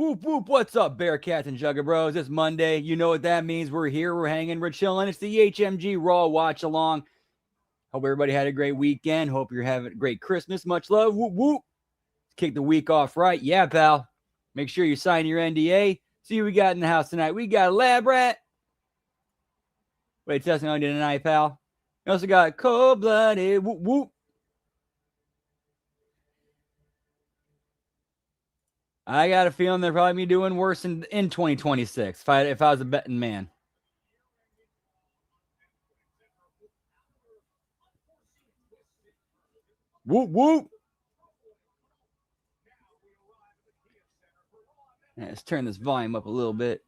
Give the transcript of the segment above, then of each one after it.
Whoop, whoop. What's up, Bearcats and Jugger Bros? It's Monday. You know what that means. We're here. We're hanging. We're chilling. It's the HMG Raw Watch Along. Hope everybody had a great weekend. Hope you're having a great Christmas. Much love. Whoop, whoop. Kick the week off right. Yeah, pal. Make sure you sign your NDA. See who we got in the house tonight. We got Lab Rat. Wait, testing on you tonight, pal. We also got Cold Blooded. Whoop, whoop. I got a feeling they'll probably be doing worse in 2026 if I was a betting man. Whoop, whoop. Let's turn this volume up a little bit.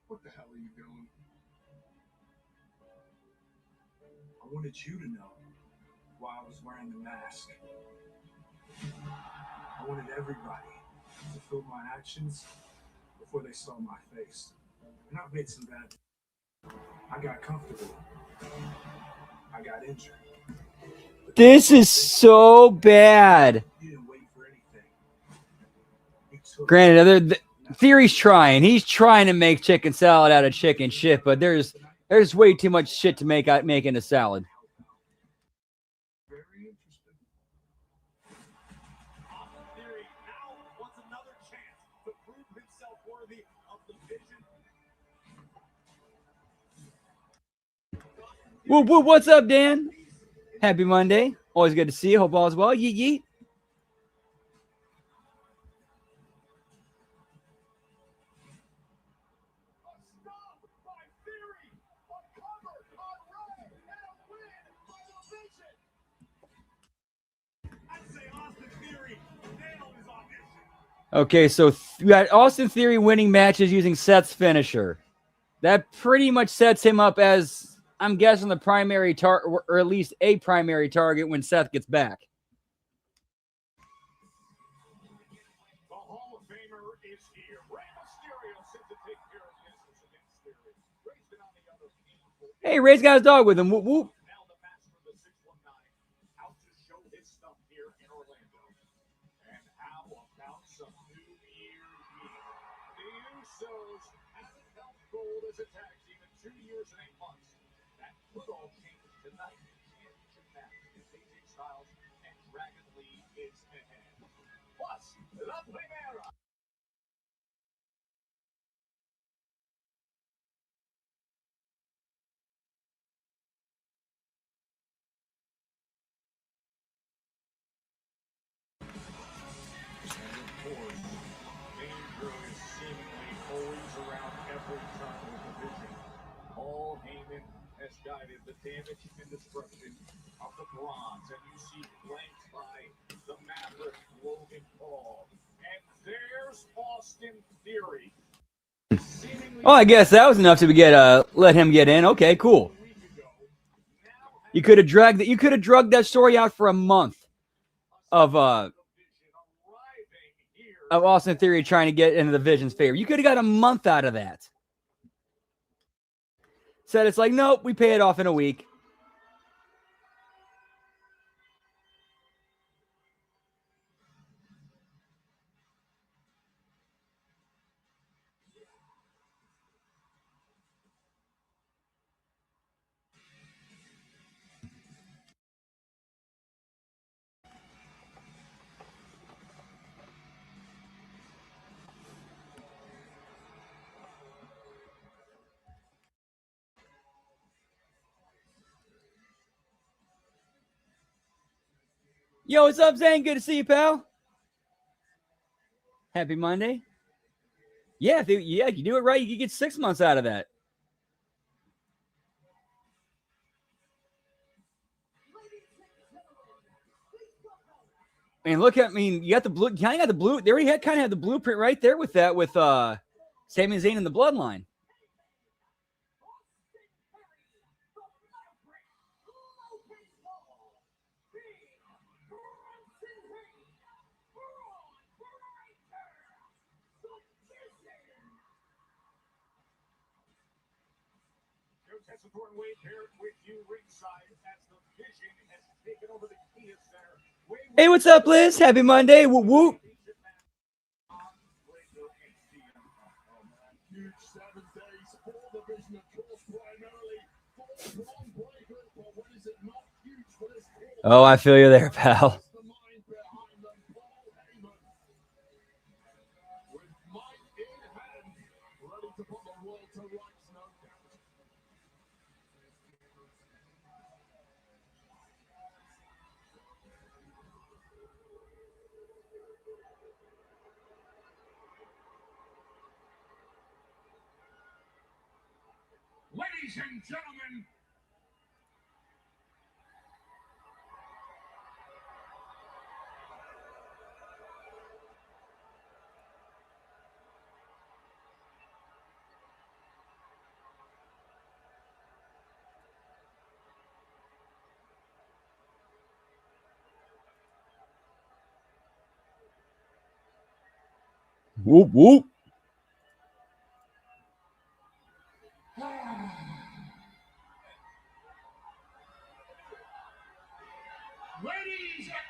What the hell are you doing? I wanted you to know why I was wearing the mask. I wanted everybody to feel my actions before they saw my face. And I've made some bad. I got comfortable. I got injured. This is so bad. You didn't wait for anything. Granted, Theory's trying. He's trying to make chicken salad out of chicken shit, but there's way too much shit to make into salad. Very interesting. Theory now wants another chance to prove himself worthy of the vision. Whoop, whoop. What's up, Dan? Happy Monday. Always good to see you. Hope all is well. Yeet, yeet. Okay, so we got Austin Theory winning matches using Seth's finisher. That pretty much sets him up as, I'm guessing, the primary target, or at least a primary target when Seth gets back. The Hall of Famer is here. Rey Mysterio sent to take care of business against Theory. Rey's been on the other painful. Hey, Ray's got his dog with him. Whoop, whoop. Now the master of the 619 out to show his stuff here in Orlando. And how about some New Year's Eve? The Usos haven't held gold as a tag team in 2 years and 8 months. That could all change tonight. Championship match with AJ Styles and Dragon Lee is ahead. Plus, La Primera. Danger is seemingly always around every turn of the division. Paul Heyman has guided the damage and destruction of the Bronze, and you see flanked by the Maverick Logan Paul. And there's Austin Theory. Oh, I guess that was enough to let him get in. Okay, cool. You could have dragged that story out for a month of Austin Theory trying to get into the Vision's favor. You could have got a month out of that. Said it's like, nope, we pay it off in a week. Yo, what's up, Zane? Good to see you, pal. Happy Monday. Yeah, if you do it right, you can get 6 months out of that. You got the blue. Kind of got the blue. They already kind of had the blueprint right there with that, with Sami Zayn and the Bloodline. Hey, what's up, Liz? Happy Monday. Whoop, whoop. Oh, I feel you there, pal. Ladies and gentlemen, Whoop, whoop. ladies and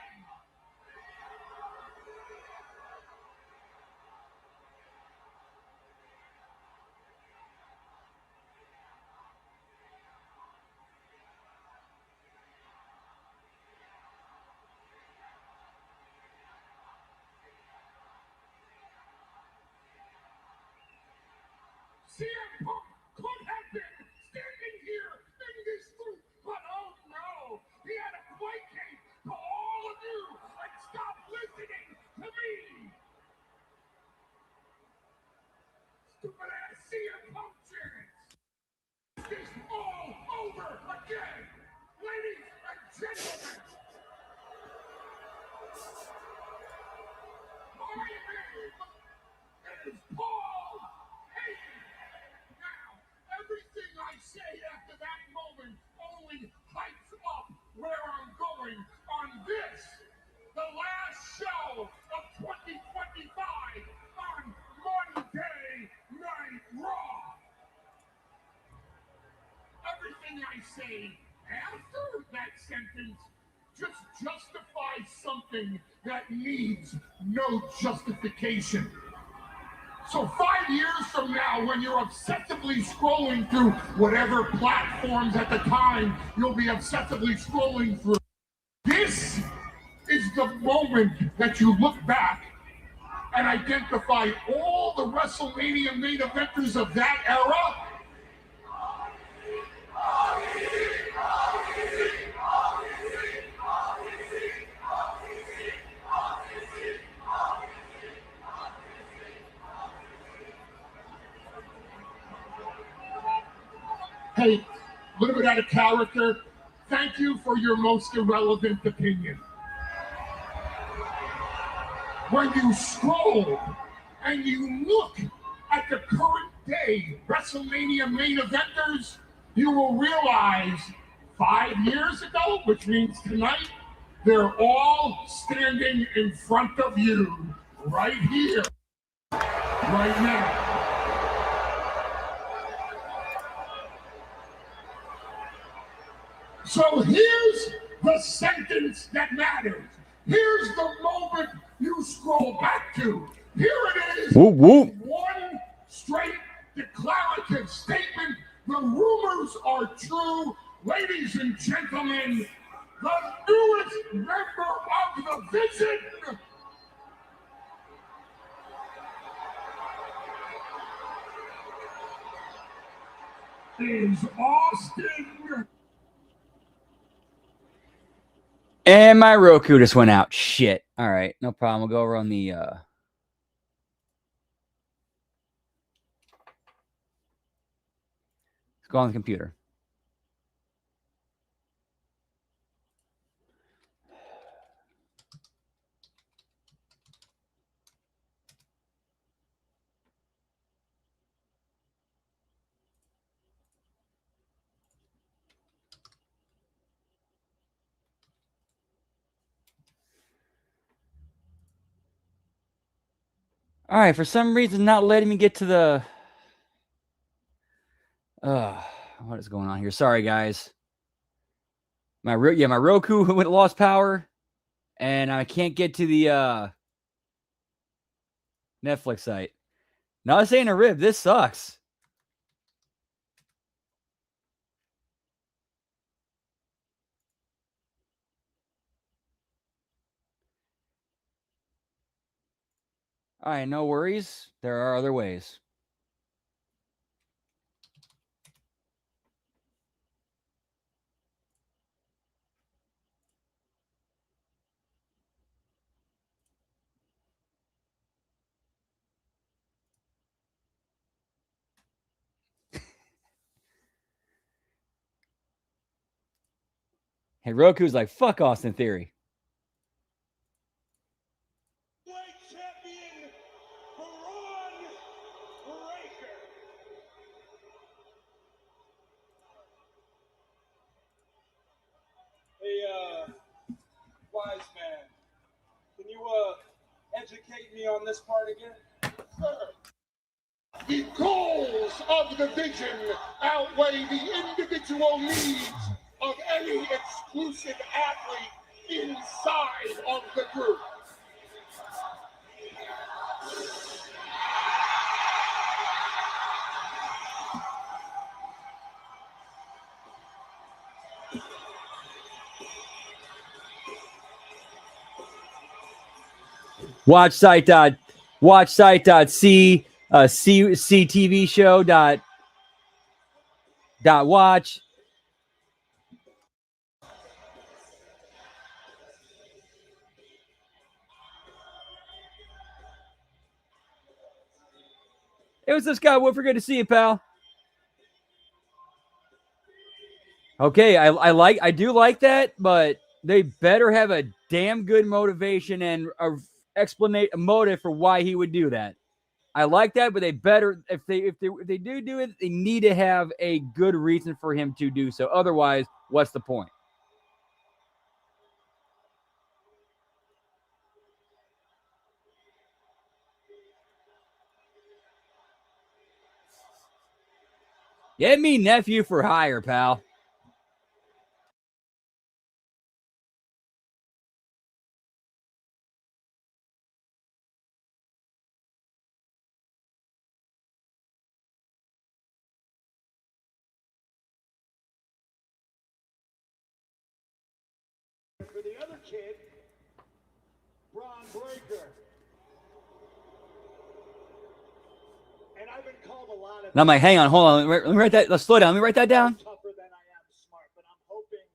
CM Punk could have been standing here in this booth, but oh no, he had to placate to all of you and stop listening to me. Stupid ass CM Punk chants. This all over again, ladies and gentlemen. My name is Paul Heyman. Now, everything I say after that moment only hypes up where I'm going on this, the last show of 2025 on Monday Night Raw. Everything I say after that sentence just justifies something that needs no justification. So 5 years from now, when you're obsessively scrolling through whatever platforms at the time you'll be obsessively scrolling through, this is the moment that you look back and identify all the WrestleMania main eventers of that era. Hey, a little bit out of character. Thank you for your most irrelevant opinion. When you scroll and you look at the current day WrestleMania main eventers, you will realize 5 years ago, which means tonight, they're all standing in front of you right here, right now. So here's the sentence that matters. Here's the moment you scroll back to. Here it is. Whoop, whoop. One straight declarative statement. The rumors are true. Ladies and gentlemen, the newest member of the Vision. Is Austin. And my Roku just went out. Shit. All right. No problem. We'll go over on the let's go on the computer. All right, for some reason not letting me get to the What is going on here? Sorry, guys. My Roku lost power, and I can't get to the Netflix site. Not saying a rib. This sucks. All right, no worries. There are other ways. Hey, Roku's like, fuck Austin Theory. Champion Braun Breaker. Hey, wise man, can you educate me on this part again? Sir. The goals of the vision outweigh the individual needs of any exclusive athlete inside of the group. Watchsite.c CTV show dot watch. It was this guy. We're good to see you, pal. Okay, I do like that, but they better have a damn good motivation and a motive for why he would do that. I like that, but they better if they do it, they need to have a good reason for him to do so. Otherwise, what's the point? Get me nephew for hire, pal. For the other kid, Braun Breaker. And I've been called a lot of. And I'm like, hang on, hold on. Let me write that. Let's slow down. Let me write that down. Tougher than I am smart, but I'm hoping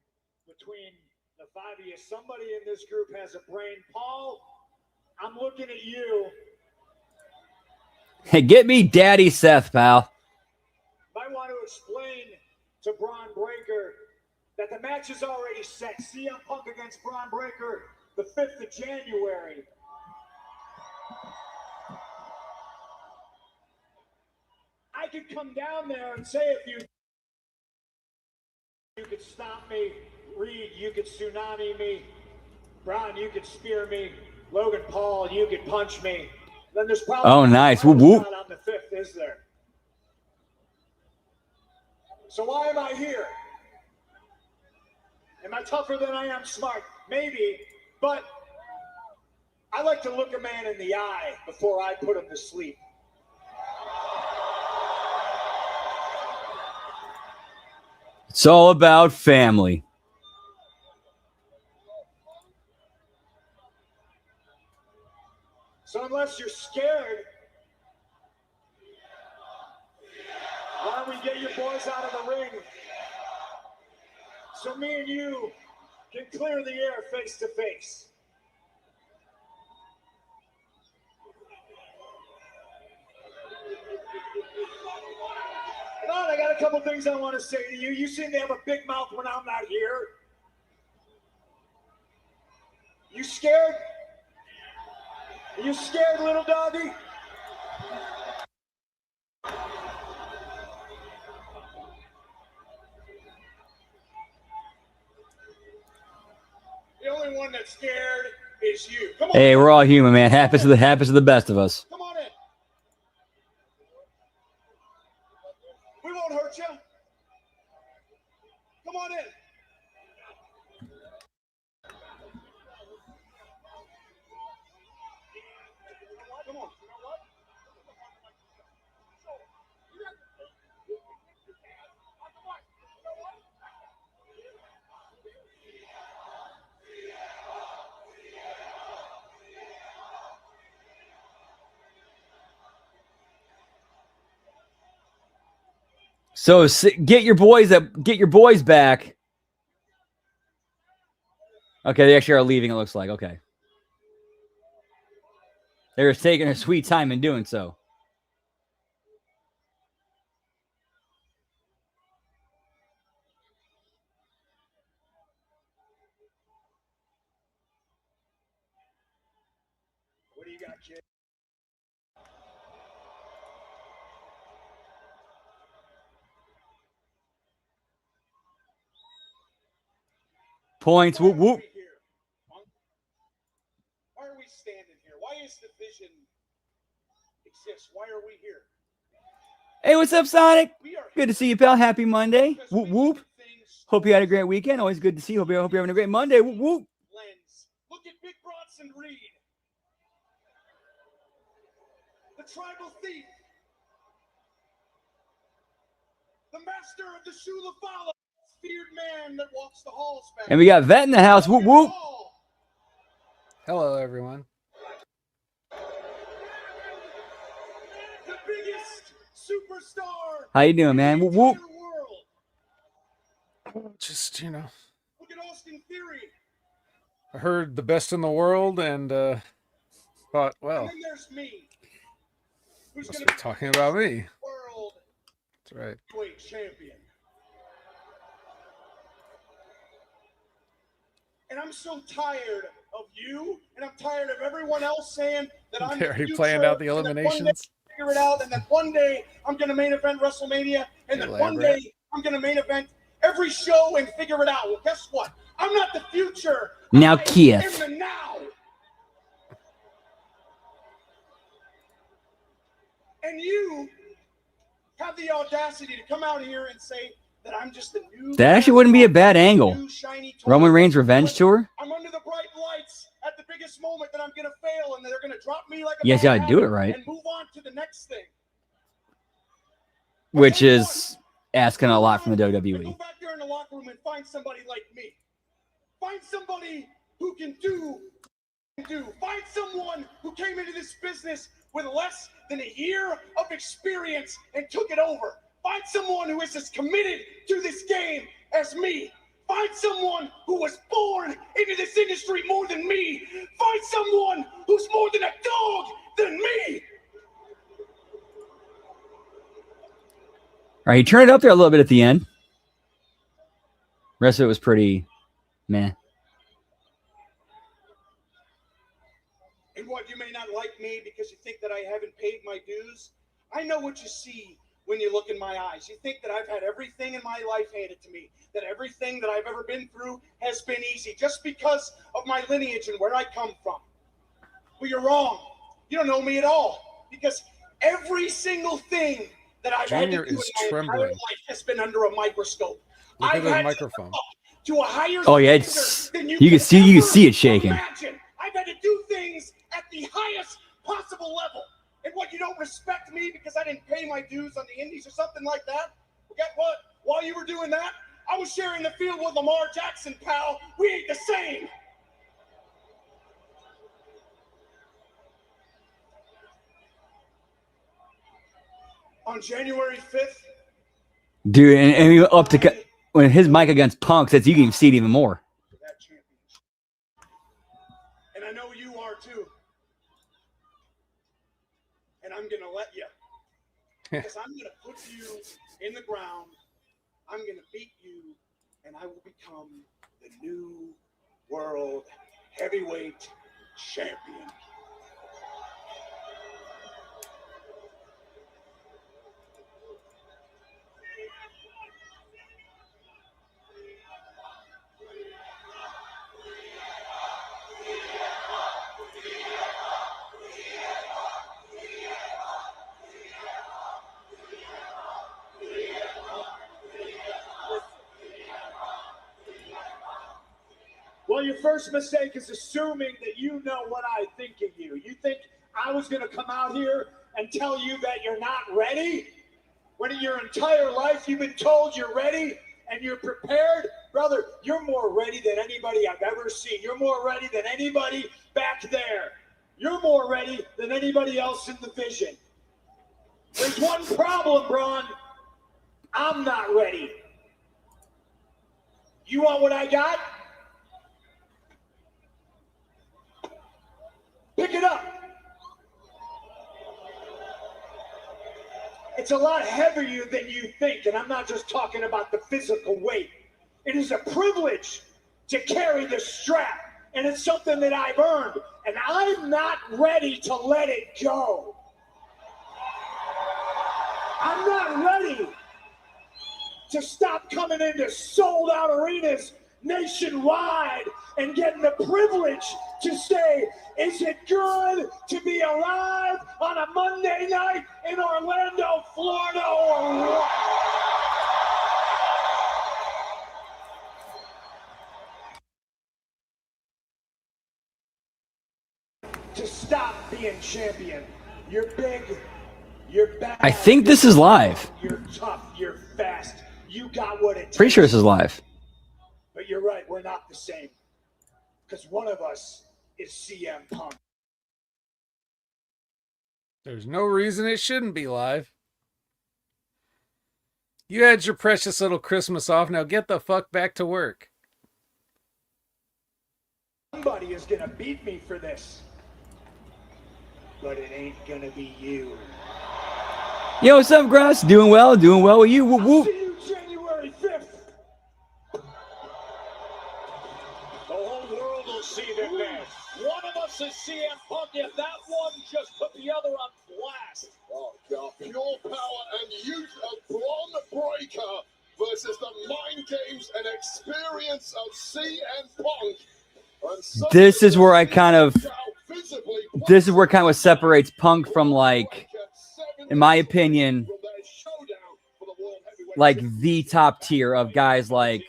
between the five of you, somebody in this group has a brain. Paul, I'm looking at you. Hey, get me Daddy Seth, pal. Might want to explain to Braun Breaker that the match is already set. CM Punk against Braun Breaker, the 5th of January. I could come down there and say if you could stop me. Reed, you could tsunami me. Braun, you could spear me. Logan Paul, you could punch me. Then there's probably nice. Whoop, whoop. Not on the 5th, is there? So why am I here? Am I tougher than I am smart? Maybe, but I like to look a man in the eye before I put him to sleep. It's all about family. So unless you're scared, why don't we get your boys out of the ring so me and you can clear the air face to face? Come on, I got a couple things I want to say to you. You seem to have a big mouth when I'm not here. You scared? Are you scared, little doggy? The only one that's scared is you. Come on. Hey, we're all human, man. Happens to the best of us. Come on in. We won't hurt you. Come on in. Come on. You know what? So get your boys back. Okay, they actually are leaving, it looks like. Okay. They're taking their sweet time in doing so. What do you got, kid? Points. Whoop, whoop. Why are we standing here? Why is the vision exist? Why are we here? Hey, what's up, Sonic? Good to see you, pal. Happy Monday. Whoop, whoop. Hope you had a great weekend. Always good to see you. Hope you're having a great Monday. Whoop, whoop. Lens. Look at Big Bronson Reed. The tribal thief. The master of the Shula Fala. Feared man that walks the halls back. And we got Vet in the house. Whoop, whoop. Hello, everyone. The biggest superstar. How you doing, man? Whoop, whoop. Just, you know, Look at Austin Theory. I heard the best in the world and thought, well, And then there's me. Who's must going be to be talking about me. world That's right. heavyweight champion? And I'm so tired of you, and I'm tired of everyone else saying that I'm They the already future, planned out the and that one day eliminations. figure it out, and that one day I'm going to main event WrestleMania, and Hey, that one Lambert. day I'm going to main event every show and figure it out. Well, guess what? I'm not the future. Now, I Keith. am the now. And you have the audacity to come out here and say that I'm just a new. That actually wouldn't be a bad angle. new shiny toy. Roman Reigns revenge tour. I'm under the bright lights at the biggest moment that I'm going to fail, and they're going to drop me like a Yes, bad gotta do habit it right. and move on to the next thing. Which is asking a lot from the And go WWE. back there in the locker room and find somebody like me. Find somebody who can do. Find someone who came into this business with less than a year of experience and took it over. Find someone who is as committed to this game as me. Find someone who was born into this industry more than me. Find someone who's more than a dog than me. All right, he turned it up there a little bit at the end. Rest of it was pretty meh. And what, you may not like me because you think that I haven't paid my dues? I know what you see when you look in my eyes. You think that I've had everything in my life handed to me, that everything that I've ever been through has been easy just because of my lineage and where I come from. Well, you're wrong. You don't know me at all, because every single thing that I've had to Junior do in is my entire trembling. life has been under a microscope. Look at I've his had microphone. to up to a higher Oh, yeah, standard than you can see it ever shaking. imagine. I've had to do things at the highest possible level. And what, you don't respect me because I didn't pay my dues on the indies or something like that? Well, guess what? While you were doing that, I was sharing the field with Lamar Jackson, pal. We ain't the same. On January 5th, Dude, and he up to when his mic against Punk says you can even see it even more. that championship. And I know you are too. And I'm going to let you. Because I'm going to put you in the ground. I'm going to beat you. And I will become the new world heavyweight champion. Well, your first mistake is assuming that you know what I think of you. You think I was going to come out here and tell you that you're not ready? When in your entire life you've been told you're ready and you're prepared? Brother, you're more ready than anybody I've ever seen. You're more ready than anybody back there. You're more ready than anybody else in the division. There's one problem, Braun. I'm not ready. You want what I got? Pick it up. It's a lot heavier than you think, and I'm not just talking about the physical weight. It is a privilege to carry the strap, and it's something that I've earned, and I'm not ready to let it go. I'm not ready to stop coming into sold-out arenas nationwide and getting the privilege to say, is it good to be alive on a Monday night in Orlando, Florida, or what? To stop being champion. You're big, you're bad. I think this is live. You're tough, you're fast. You got what it takes. Pretty sure this is live. But you're right, we're not the same. Because one of us is CM Punk. There's no reason it shouldn't be live. You had your precious little Christmas off. Now get the fuck back to work. Somebody is going to beat me for this. But it ain't going to be you. Yo, what's up, Gross? Doing well with you. Whoop, whoop. See you January 5th. The whole world will see that then. One of us is CM Punk, if that one just put the other on blast. Oh, God. Pure power and youth of Braun Breaker versus the mind games and experience of CM Punk. This is where I kind of, this is where kind of what separates Punk from, like, in my opinion, like the top tier of guys like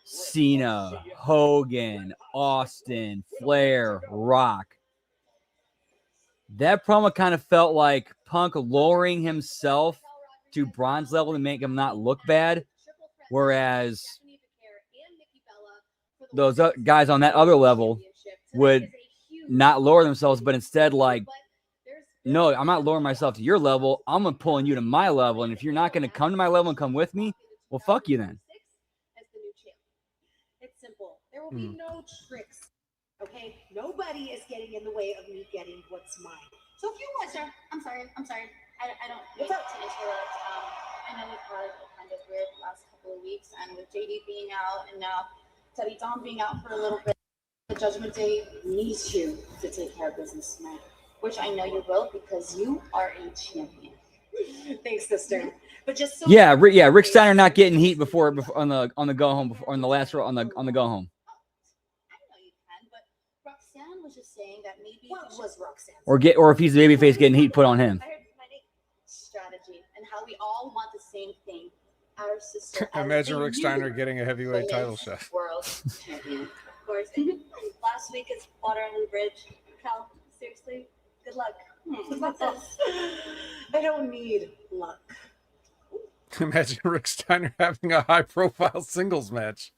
Cena, Hogan, Austin, Flair, Rock. That promo kind of felt like Punk lowering himself to Braun's level to make him not look bad, whereas those guys on that other level would not lower themselves, but instead like, no, I'm not lowering myself to your level. I'm pulling you to my level, and if you're not going to come to my level and come with me, well, fuck you then. It's simple. There will be no tricks. Okay? Nobody is getting in the way of me getting what's mine. So if you want, Sir, I'm sorry. I don't mean to interrupt. I know we've had a kind of weird last couple of weeks, and with JD being out and now Teddy Dom being out for a little bit, the Judgment Day needs you to take care of business tonight, which I know you will because you are a champion. thanks, sister. But just so Yeah, Rick Steiner not getting heat before on the go home, before on the last row on the go home. I know you can, but Roxanne was just saying that maybe what was Roxanne? Or if he's the babyface, getting heat put on him. I heard strategy and how we all want the same thing. Our sister. Imagine Rick Steiner getting a heavyweight title shot. World champion, of course. Last week is Waterloo Bridge. Cal, seriously, good luck. What's this? I don't need luck. Imagine Rick Steiner having a high-profile singles match.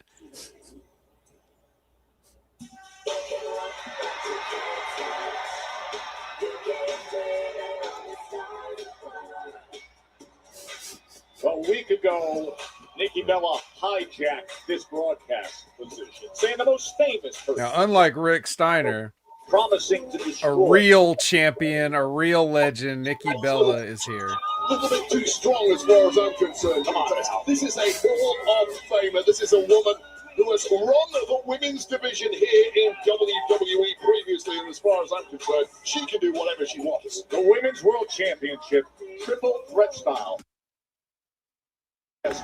A week ago, Nikki Bella hijacked this broadcast position, saying the most famous person. Now, unlike Rick Steiner, promising to a destroy. real champion, a real legend, Nikki Bella is here. A little bit too strong as far as I'm concerned. Come on now. This is a Hall of Famer. This is a woman who has run the women's division here in WWE previously, and as far as I'm concerned, she can do whatever she wants. The Women's World Championship, triple threat style.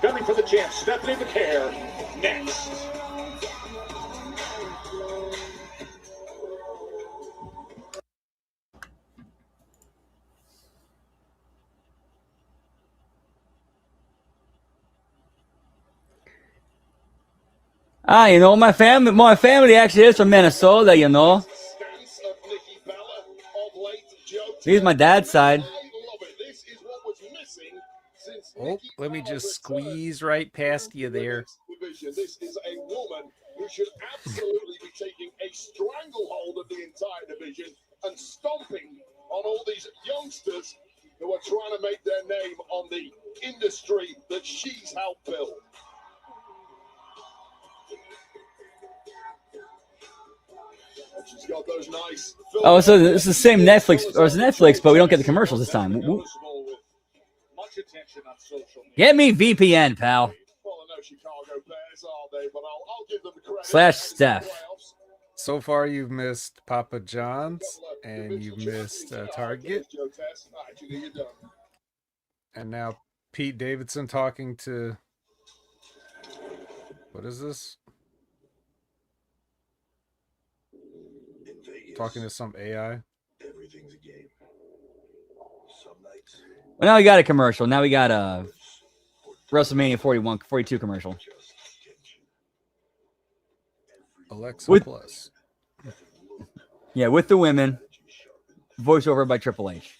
Gunning for the champ, Stephanie McCare, next. You know, my family actually is from Minnesota, you know. Stance of Nikki Bella of late, Joe. He's my dad's side. I love it. This is what was missing since Oh, Nikki let me Bella just returned squeeze right past you there. division. This is a woman who should absolutely be taking a stranglehold of the entire division and stomping on all these youngsters who are trying to make their name on the industry that she's helped build. And she's got those nice. Oh, so it's the same Netflix, or it's Netflix, but we don't get the commercials this time. Much attention on social media. Get me VPN, pal. Well, I know Chicago Bears are they, but I'll give them the credit. Slash Steph. So far, you've missed Papa John's and you've missed Target. And now Pete Davidson talking to, what is this? Talking to some AI. Everything's a game. Some nights. Well, now we got a commercial. Now we got a WrestleMania 42 commercial. Alexa With- Plus. Yeah, with the women. Voiceover by Triple H.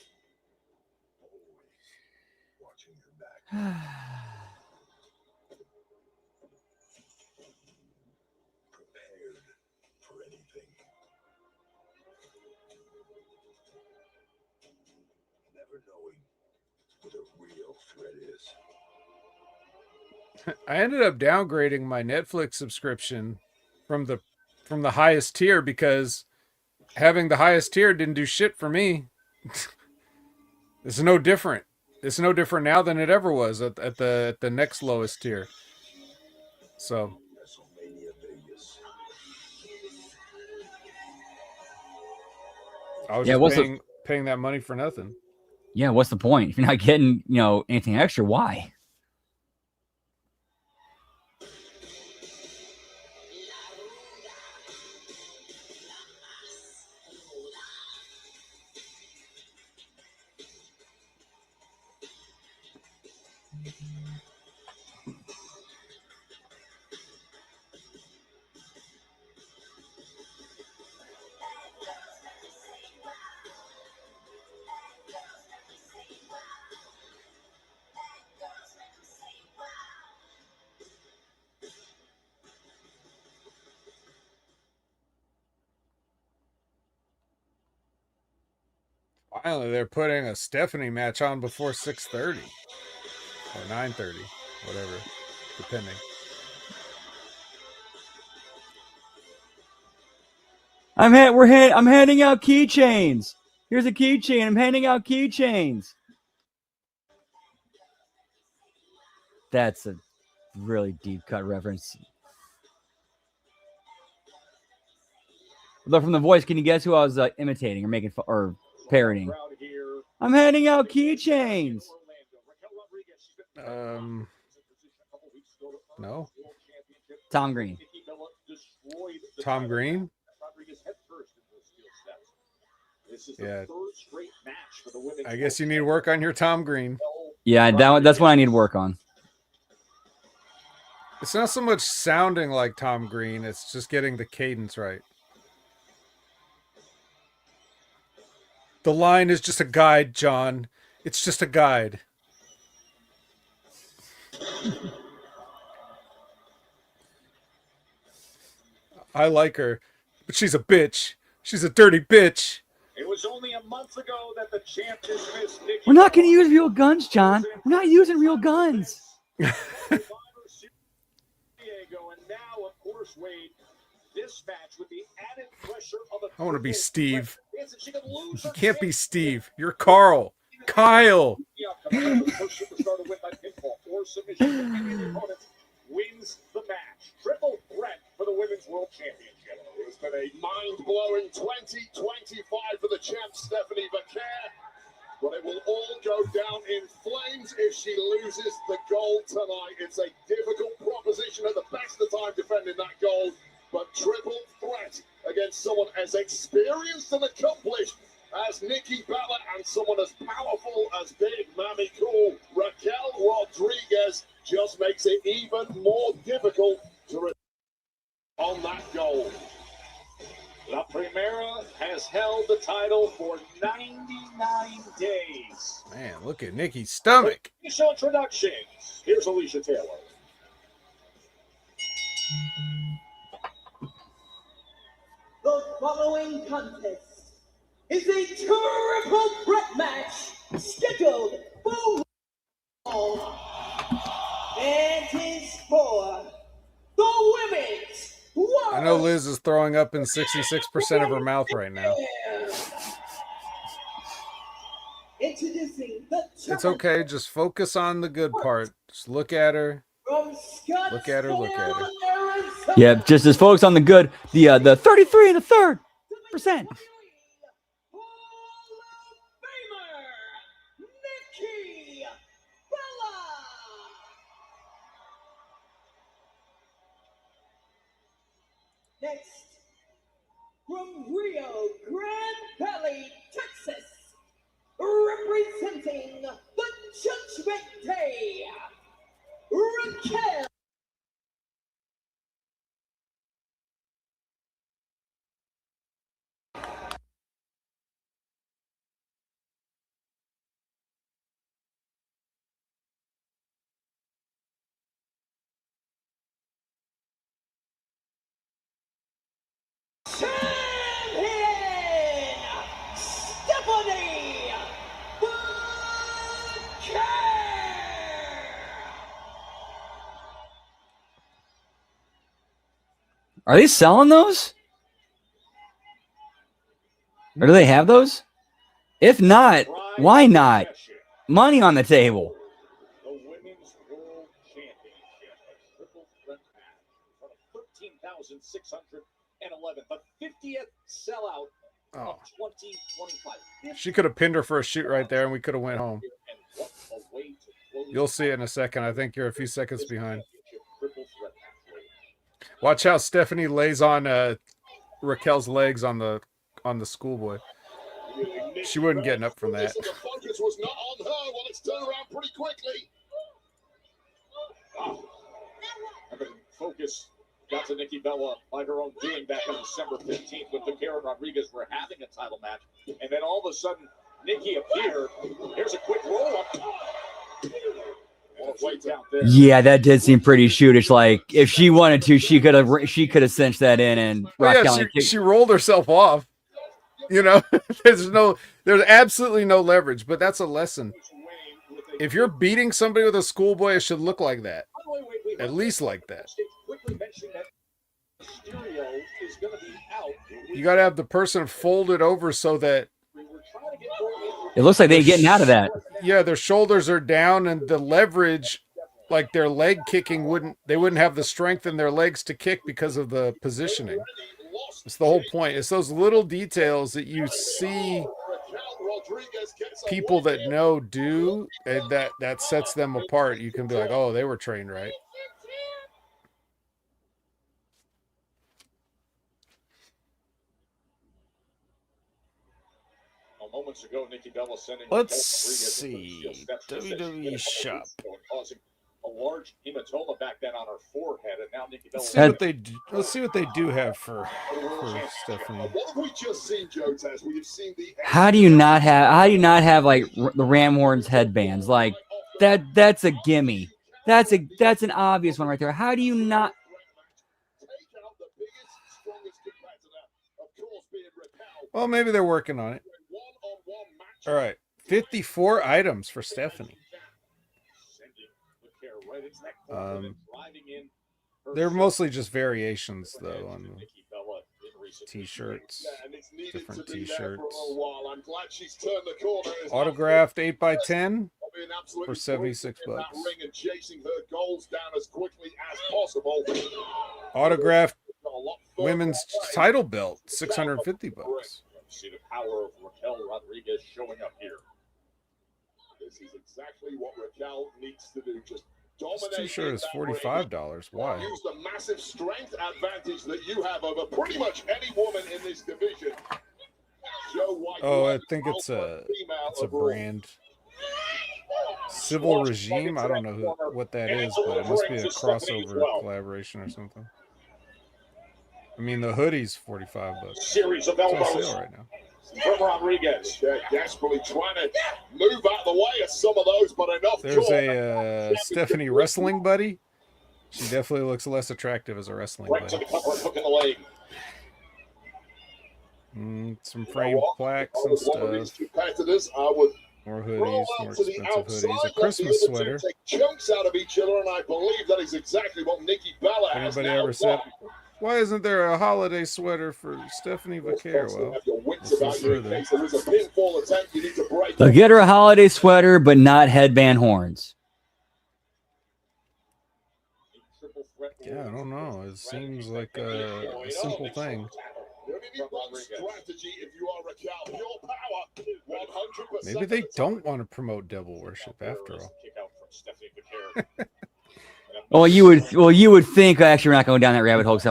Prepared for anything. Never knowing what a real threat is. I ended up downgrading my Netflix subscription from the highest tier because having the highest tier didn't do shit for me. It's no different. It's no different now than it ever was at the next lowest tier. So WrestleMania Vegas. I was Yeah, just what's the- paying that money for nothing. Yeah, what's the point? If you're not getting, anything extra, why? Finally, they're putting a Stephanie match on before 6:30 or 9:30, whatever, depending. I'm handing out keychains. Here's a keychain. I'm handing out keychains. That's a really deep cut reference. Although from the voice, can you guess who I was imitating or making fun or parodying? I'm handing out keychains. No. Tom Green. Tom Green? Yeah. I guess you need to work on your Tom Green. Yeah, that's what I need to work on. It's not so much sounding like Tom Green, it's just getting the cadence right. The line is just a guide, John. It's just a guide. I like her, but she's a bitch. She's a dirty bitch. It was only a month ago that the champ dismissed Nikki. We're not going to use real guns, John. We're not using real guns. And now, of course, Wade, this match with the added pressure of a I want to be Steve. She could lose You her can't be Steve. You're Carl. Kyle. the outcome of the first superstar to win by pinfall or submission. Any of the opponents wins the match. Triple threat for the Women's World Championship. It's been a mind-blowing 2025 for the champ, Stephanie Vaquer. But it will all go down in flames if she loses the gold tonight. It's a difficult proposition at the best of time defending that gold. But triple threat against someone as experienced and accomplished as Nikki Bella and someone as powerful as Big Mammy Cool, Raquel Rodriguez, just makes it even more difficult to on that goal. La Primera has held the title for 99 days. Man, look at Nikki's stomach. Initial introductions. Here's Alicia Taylor. The following contest is a triple threat match scheduled for one. And is for the women's world. I know Liz is throwing up in 66% of her mouth right now. Introducing the It's okay. Just focus on the good part. Just look at her. Look at her. Look at her. Yeah, just as focused on the good. The 33 1/3%. Next, from Rio Grande Valley, Texas, representing the Judgment Day, Raquel. Champion, Stephanie Boucher. Are they selling those? Or do they have those? If not, why not? Money on the table. The Women's World Championship, a triple threat match in front of 13,611. The 50th sellout of 2025. She could have pinned her for a shoot right there, and we could have went home. You'll see it in a second. I think you're a few seconds behind. Watch how Stephanie lays on Raquel's legs on the schoolboy. She wasn't getting up from that. The focus was not on her. Well, it's turned around pretty quickly. Focus got to Nikki Bella by her own doing back on December 15th when Karen Rodriguez were having a title match. And then all of a sudden, Nikki appeared. Here's a quick roll up. Yeah, that did seem pretty shootish. Like if she wanted to, she could have cinched that in and she rolled herself off. You know, there's absolutely no leverage, but that's a lesson. If you're beating somebody with a schoolboy, it should look like that. At least like that. You got to have the person folded over so that it looks like they're getting out of that. Yeah, their shoulders are down and the leverage, like their leg kicking they wouldn't have the strength in their legs to kick because of the positioning. It's the whole point. It's those little details that you see people that know do, and that sets them apart. You can be like, oh, they were trained right. Moments ago, Nikki Bella sending Let's see. WWE shop. Causing a large hematoma back then on her forehead, and now Nikki Bella. Let's see what they do have for Stephanie. What have we just seen, Joe Taz? We have seen the. How do you not have like the Ram Horns headbands? Like that's a gimme. That's an obvious one right there. How do you not? Well, maybe they're working on it. All right, 54 items for Stephanie. They're mostly just variations, though, on the T-shirts, different T-shirts. Autographed 8x10 for $76. Autographed women's title belt, $650. See the power of Raquel Rodriguez showing up here. This is exactly what Raquel needs to do. Just dominate. This T-shirt is $45. Why? Use the massive strength advantage that you have over pretty much any woman in this division. Oh, I think it's a brand. Civil Regime. I don't know what that is, but it must be a crossover collaboration or something. I mean, the hoodie's $45. Series of It's on elbows sale right now. from Rodriguez. They're desperately trying to move out of the way of some of those, but enough. There's a Stephanie wrestling buddy. She definitely looks less attractive as a wrestling Right to buddy. the cover and hook in the leg. Some framed plaques and One of these stuff. competitors, I would More roll hoodies, more out to the expensive outside. hoodies. A let the Christmas other two sweater. take chunks out of each other, and I believe that is exactly what Nikki Bella has Anybody now ever said, done. why isn't there a holiday sweater for Stephanie Vaquer? Well, Have your wits listen about you in further. case there is a pinfall attempt you need to break. They'll get her a holiday sweater, but not headband horns. Yeah, I don't know. It seems like a simple thing. You only need one strategy if you are Raquel. Pure power, 100%. Maybe they don't want to promote devil worship after all. Well, you would think. Actually, we're not going down that rabbit hole because I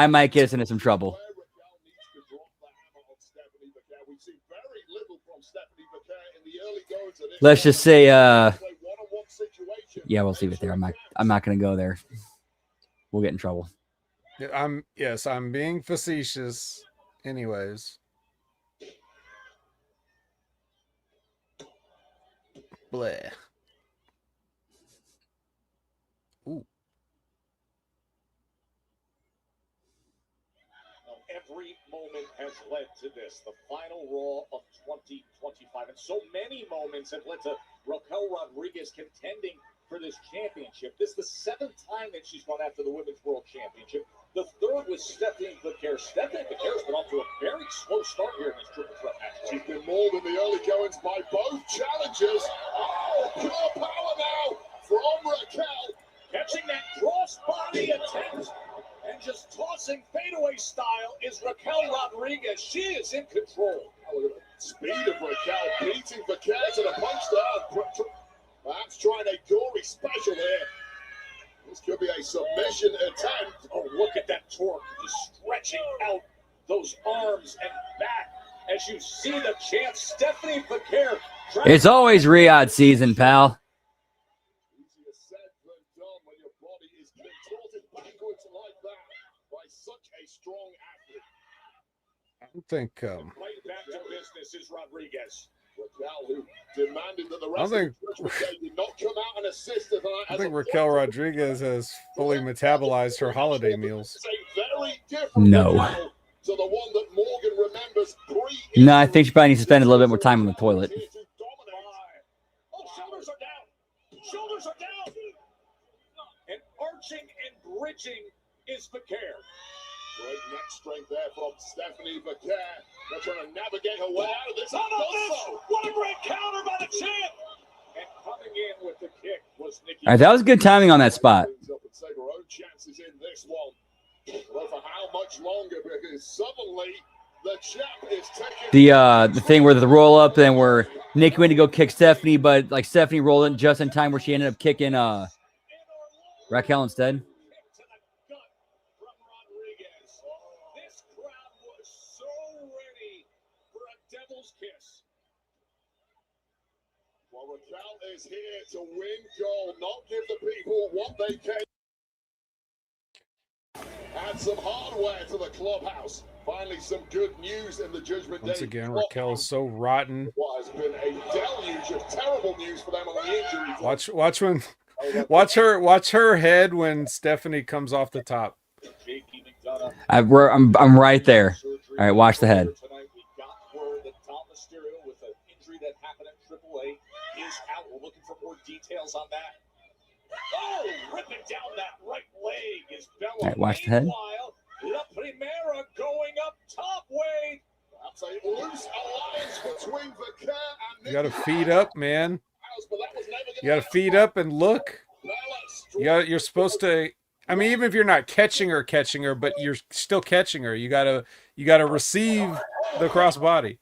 might get us into some trouble. Let's just say, yeah, we'll leave it there. I'm not going to go there. We'll get in trouble. I'm being facetious. Anyways. Bleh. Ooh. Every moment has led to this, the final Raw of 2025. And so many moments have led to Raquel Rodriguez contending for this championship. This is the 7th time that she's gone after the Women's World Championship. The 3rd was Stephanie Vaquer. Stephanie Vaquer's been off to a very slow start here in this triple threat match. She's been mauled in the early goings by both challengers. Oh, pure power now from Raquel. Catching that cross-body attempt and just tossing fadeaway style is Raquel Rodriguez. She is in control. Oh, look at the speed of Raquel beating Vaquer to the punch there. Perhaps trying a gory special here. This could be a submission attempt. Oh, look at that torque. Just stretching out those arms and back as you see the champ, Stephanie Vaquer. It's always Riyadh season, pal. Easier said than done when your body is contorted backwards like that by such a strong athlete. I don't think Right back to business is Rodriguez. Raquel, who demanded that the I rest think- of the judgment day did not come out and assist her tonight. I think Raquel Rodriguez has fully metabolized her holiday meals. It's a very different No. Raquel to the one that Morgan remembers No, I think she probably needs to spend a little bit more time on the toilet. Oh, shoulders are down. Shoulders are down. And arching and bridging is Vaquer. Great neck strength there from Stephanie Vaquer. They're trying to navigate her way out of this. How about this? What a great counter by the champ. And coming in with the kick was Nikki. All right, that was good timing on that spot. Up and save her own chances in this one. Well, for how much longer? Because suddenly the champ is taking The thing where the roll up and where Nikki went to go kick Stephanie, but like Stephanie rolled in just in time where she ended up kicking Raquel instead. To the gut from Rodriguez. This crowd was so ready for a devil's kiss. Well, Raquel is here to win gold, not give the people what they came. Add some hardware to the clubhouse. Finally, some good news in the Judgment Day. Once again, Raquel is so rotten. What has been a deluge of terrible news for them on the injury front. Watch her head when Stephanie comes off the top. J.P. McDonough. I'm right there. All right, watch the head. Tonight we got word that Dom Mysterio with an injury that happened at AAA is out. We're looking for more details on that. Oh, ripping down that right leg is Bella. All right, watch the head. Meanwhile, La Primera going up top, Wade. That's a loose alliance between Vaquer and You got to feed up, man. but that was never gonna You got to feed up and look. You're supposed to. I mean, even if you're not catching her, but you're still catching her. You gotta receive the crossbody.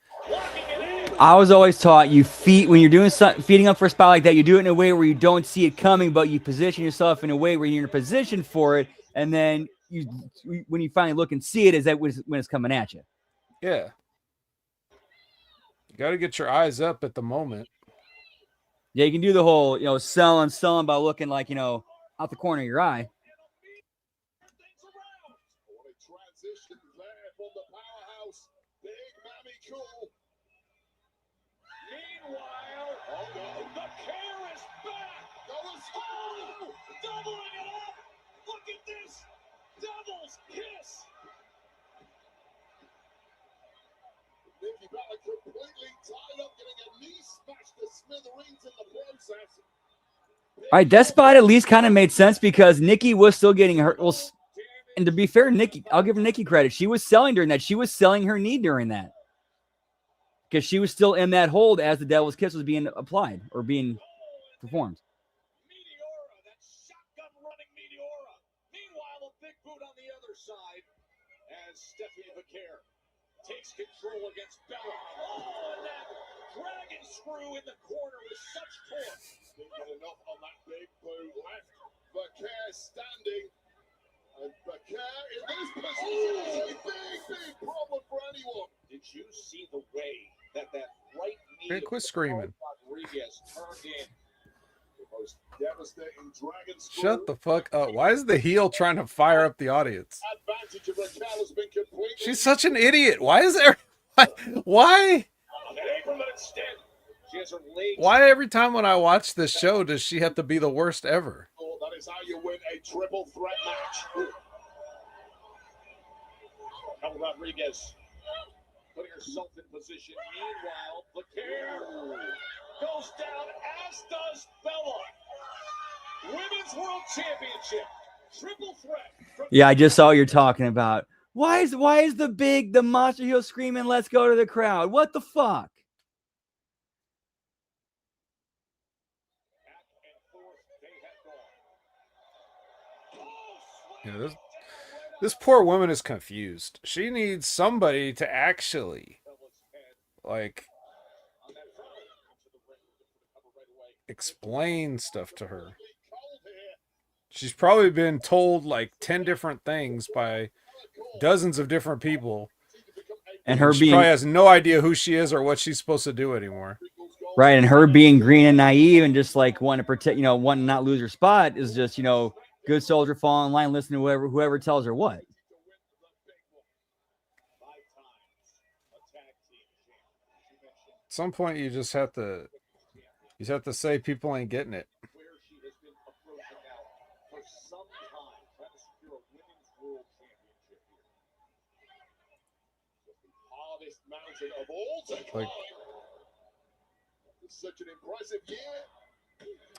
I was always taught when you're doing feeding up for a spot like that, you do it in a way where you don't see it coming, but you position yourself in a way where you're in a position for it, and then when you finally look and see it, is that when it's coming at you. Yeah. You got to get your eyes up at the moment. Yeah, you can do the whole, selling by looking like, out the corner of your eye. Care is back. Oh, doubling it up. Look at this. Devil's kiss. Nikki Bella completely tied up, getting a knee smashed to smithereens in the process. All right, that spot at least kind of made sense because Nikki was still getting hurt. Well, and to be fair, Nikki, I'll give Nikki credit. She was selling during that. She was selling her knee during that because she was still in that hold as the Devil's Kiss was being applied or being performed. Meteora, that shotgun running Meteora. Meanwhile, a big boot on the other side as Stephanie Vaquer takes control against Bella. Oh, and that dragon screw in the corner with such force. Didn't get enough on that big boot left. Vaquer standing. And Vaquer in this position is a big problem for anyone. Did you see the way that right knee Hey, quit screaming. Rodriguez turned in? The most devastating dragon screw. Shut the fuck up. Why is the heel trying to fire up the audience? Advantage of Raquel has been completely. She's such an idiot. Why is there? Why? On that apron, but instead, she has her legs. Why every time when I watch this show does she have to be the worst ever? Oh, that is how you win a triple threat match. Raquel Rodriguez putting herself in position. Meanwhile, Vaquer goes down, as does Bella. Women's World Championship. Triple threat. Yeah, I just saw what you're talking about. Why is the monster heel screaming, "Let's go" to the crowd? What the fuck? Back and forth they have gone. Oh, Yeah, this poor woman is confused. She needs somebody to actually, like, explain stuff to her. She's probably been told like 10 different things by dozens of different people. And her She being probably has no idea who she is or what she's supposed to do anymore. right, and her being green and naive and just like wanting to protect, wanting to not lose her spot is just, good soldier, fall in line, listen to whoever tells her what. At some point, you just have to say people ain't getting it. Where she has been approaching now for some time, trying to secure a women's world championship here. The hardest mountain of all to Like- climb. It's such an impressive year.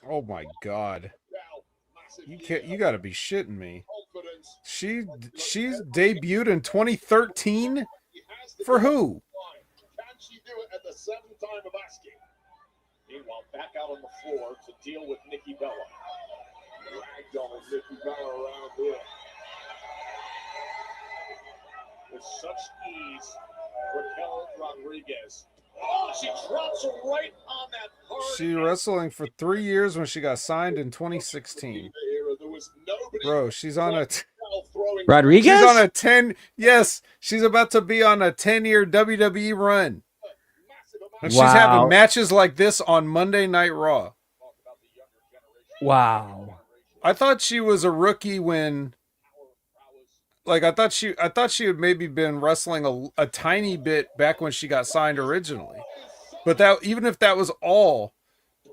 Oh my God, Now, massive you year can't. You of got to be shitting me. confidence. She's debuted in 2013 She has to for go who? line. Can she do it at the seventh time of asking? Meanwhile, back out on the floor to deal with Nikki Bella. Ragdoll Nikki Bella around here. With such ease, Raquel Rodriguez. Oh, she drops her right on that hard. She wrestling for 3 years when she got signed in 2016. There was nobody Bro, she's on a throwing Rodriguez? she's on a 10. Yes, she's about to be on a 10-year WWE run. massive amount And of she's having Wow. matches like this on Monday Night Raw. Wow. I thought she was a rookie when, like, I thought she had maybe been wrestling a tiny bit back when she got signed originally. But that, even if that was all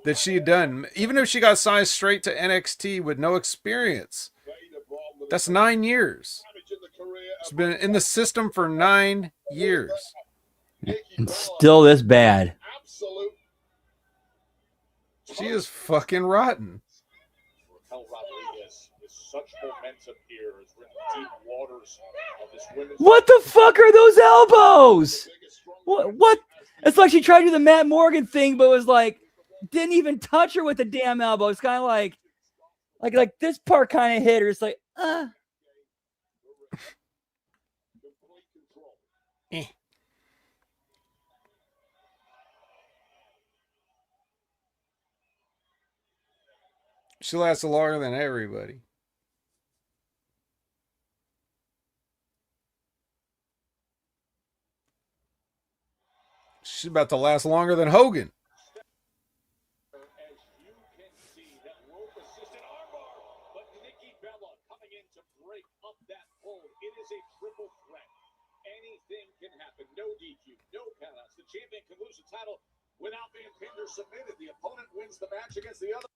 that she had done, even if she got signed straight to NXT with no experience, that's 9 years. damage in the career of She's been in the system for 9 years. Nikki And Bella. still this bad. Absolute. She is fucking rotten. Raquel Rodriguez is such momentum here as we're in the deep waters of this women's. What the fuck are those elbows? What? It's like she tried to do the Matt Morgan thing, but was like, didn't even touch her with the damn elbow. It's kind of like this part kind of hit her. It's like, Complete control. She lasted longer than everybody. She's about to last longer than Hogan. As you can see, that rope-assisted armbar, but Nikki Bella coming in to break up that hold. It is a triple threat. Anything can happen. No DQ, no countouts. The champion can lose the title without being pinned or submitted. The opponent wins the match against the other.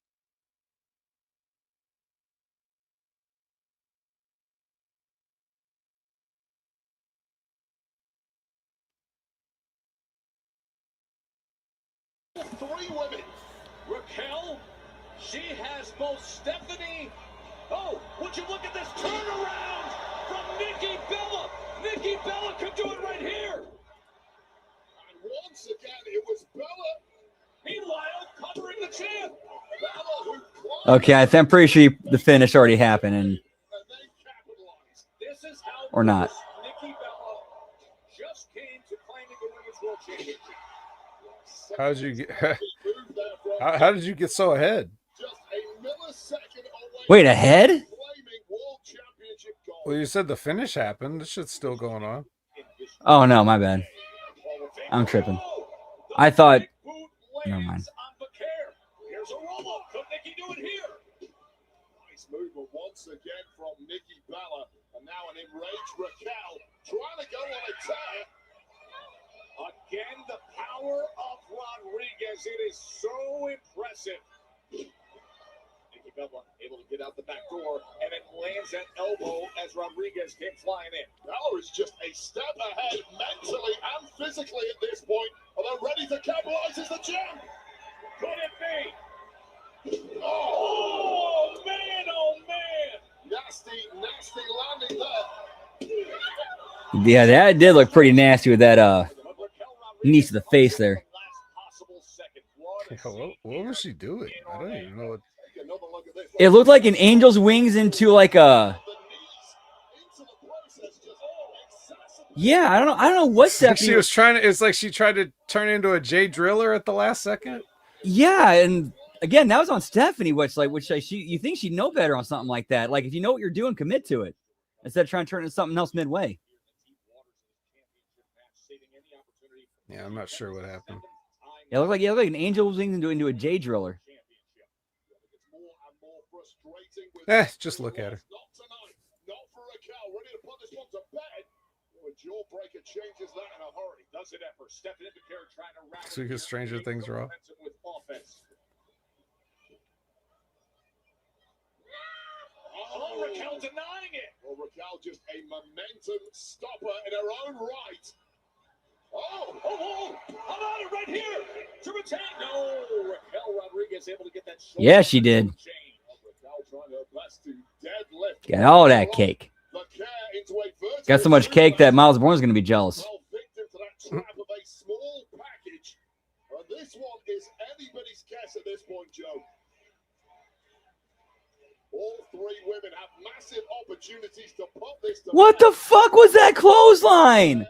Three women. Raquel, she has both Stephanie. Oh, would you look at this turnaround from Nikki Bella? Nikki Bella could do it right here. And once again, it was Bella. Meanwhile, covering the champ. Bella who climbed Okay, I'm pretty sure the finish already happened, and and then capitalized. This is how Or not. close Nikki Bella just came to claiming the Women's World Championship. How did you get? Moved there from How did you get so ahead? just a millisecond away wait, ahead? from claiming World Championship gold. Well, you said the finish happened. This shit's still going on. Oh no, my bad. I'm tripping. I thought. Never mind. Here's a roll-up. Could Nikki do it here? Nice movement once again from Nikki Bella. And now an enraged Raquel trying to go on a tear. Again, the power of Rodriguez. It is so impressive. Nikki Bella able to get out the back door and it lands that elbow as Rodriguez came flying in. Bella is just a step ahead mentally and physically at this point. And they're ready to capitalize as the champ. Could it be? Oh, Oh, man, oh, man. nasty, nasty landing there. Yeah, that did look pretty nasty with that knee to the face there. Yeah, what was she doing? I don't even know what. Another look at this. It looked like an angel's wings into like a. The knees into the process just excessive. Yeah, I don't know what Stephanie. She was trying to. It's like she tried to turn into a Jay Driller at the last second. Yeah, and again, that was on Stephanie, you think she'd know better on something like that. Like if you know what you're doing, commit to it instead of trying to turn into something else midway. Yeah, I'm not sure what happened. It looked like an angel's wings into a J driller. Just look at her. Not tonight. Not for Raquel. Ready to put this one to bed. A jawbreaker changes that in a hurry. Does it ever? Stepping into care, trying to rally So because Stranger Things are off. with offense. Oh, Raquel denying it. Well, Raquel just a momentum stopper in her own right. Oh, how about it right here to retain? No, Raquel Rodriguez able to get that. Yeah, she did. Raquel trying her best to deadlift. Got all that cake. The care into a virtual Got so much cake that Miles Bourne's gonna be jealous. Well, victim to that trap of a small package. And this one is anybody's guess at this point, Joe. All three women have massive opportunities to put this to What the fuck was that clothesline?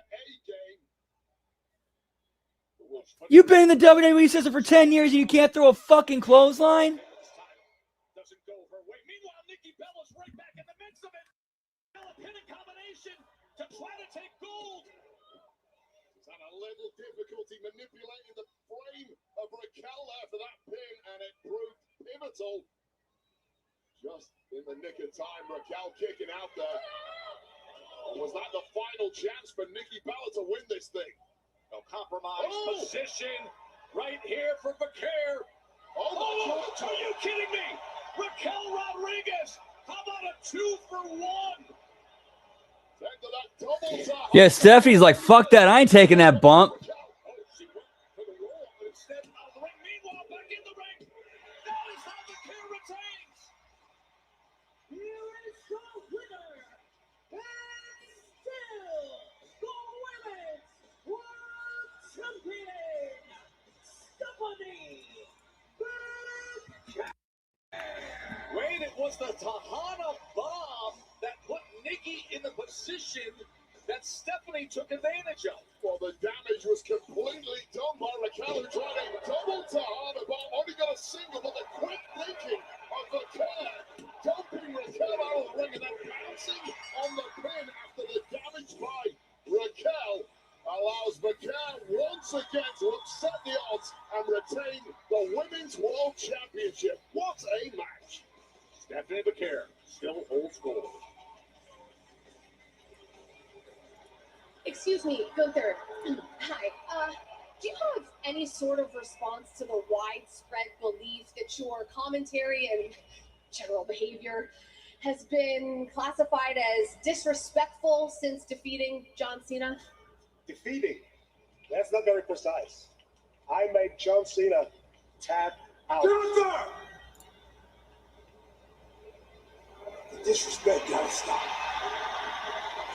You've been in the WWE system for 10 years and you can't throw a fucking clothesline? Doesn't go her way. Meanwhile, Nikki Bella's right back in the mix of it. Bella pinning combination to try to take gold. She's had a little difficulty manipulating the frame of Raquel there for that pin, and it proved pivotal. Just in the nick of time, Raquel kicking out there. Or was that the final chance for Nikki Bella to win this thing? No compromise position right here for Vaquer. Oh, are you kidding me? Raquel Rodriguez. How about a 2-for-1? Yeah, Stephanie's like, fuck that. I ain't taking that bump. Oh, she went for the roll instead of the ring. Meanwhile, back in the ring. That is how Vaquer retains. Here is your winner, and still the Women's World Champion, Stephanie Baker. Wait, it was the Tahana bomb that put Nikki in the position that Stephanie took advantage of. Well, the damage was completely done by Raquel, who tried a double Tahana bomb. Only got a single, but the quick thinking of Vaquer, dumping Raquel out of the ring and then bouncing on the pin after the damage by Raquel allows Vaquer once again to upset the odds and retain the Women's World Championship. What a match! Stephanie Vaquer still holds gold. Excuse me, Gunther. Hi. Do you have any sort of response to the widespread belief that your commentary and general behavior has been classified as disrespectful since defeating John Cena? Defeating? That's not very precise. I made John Cena tap out. Gunther! The disrespect gotta stop.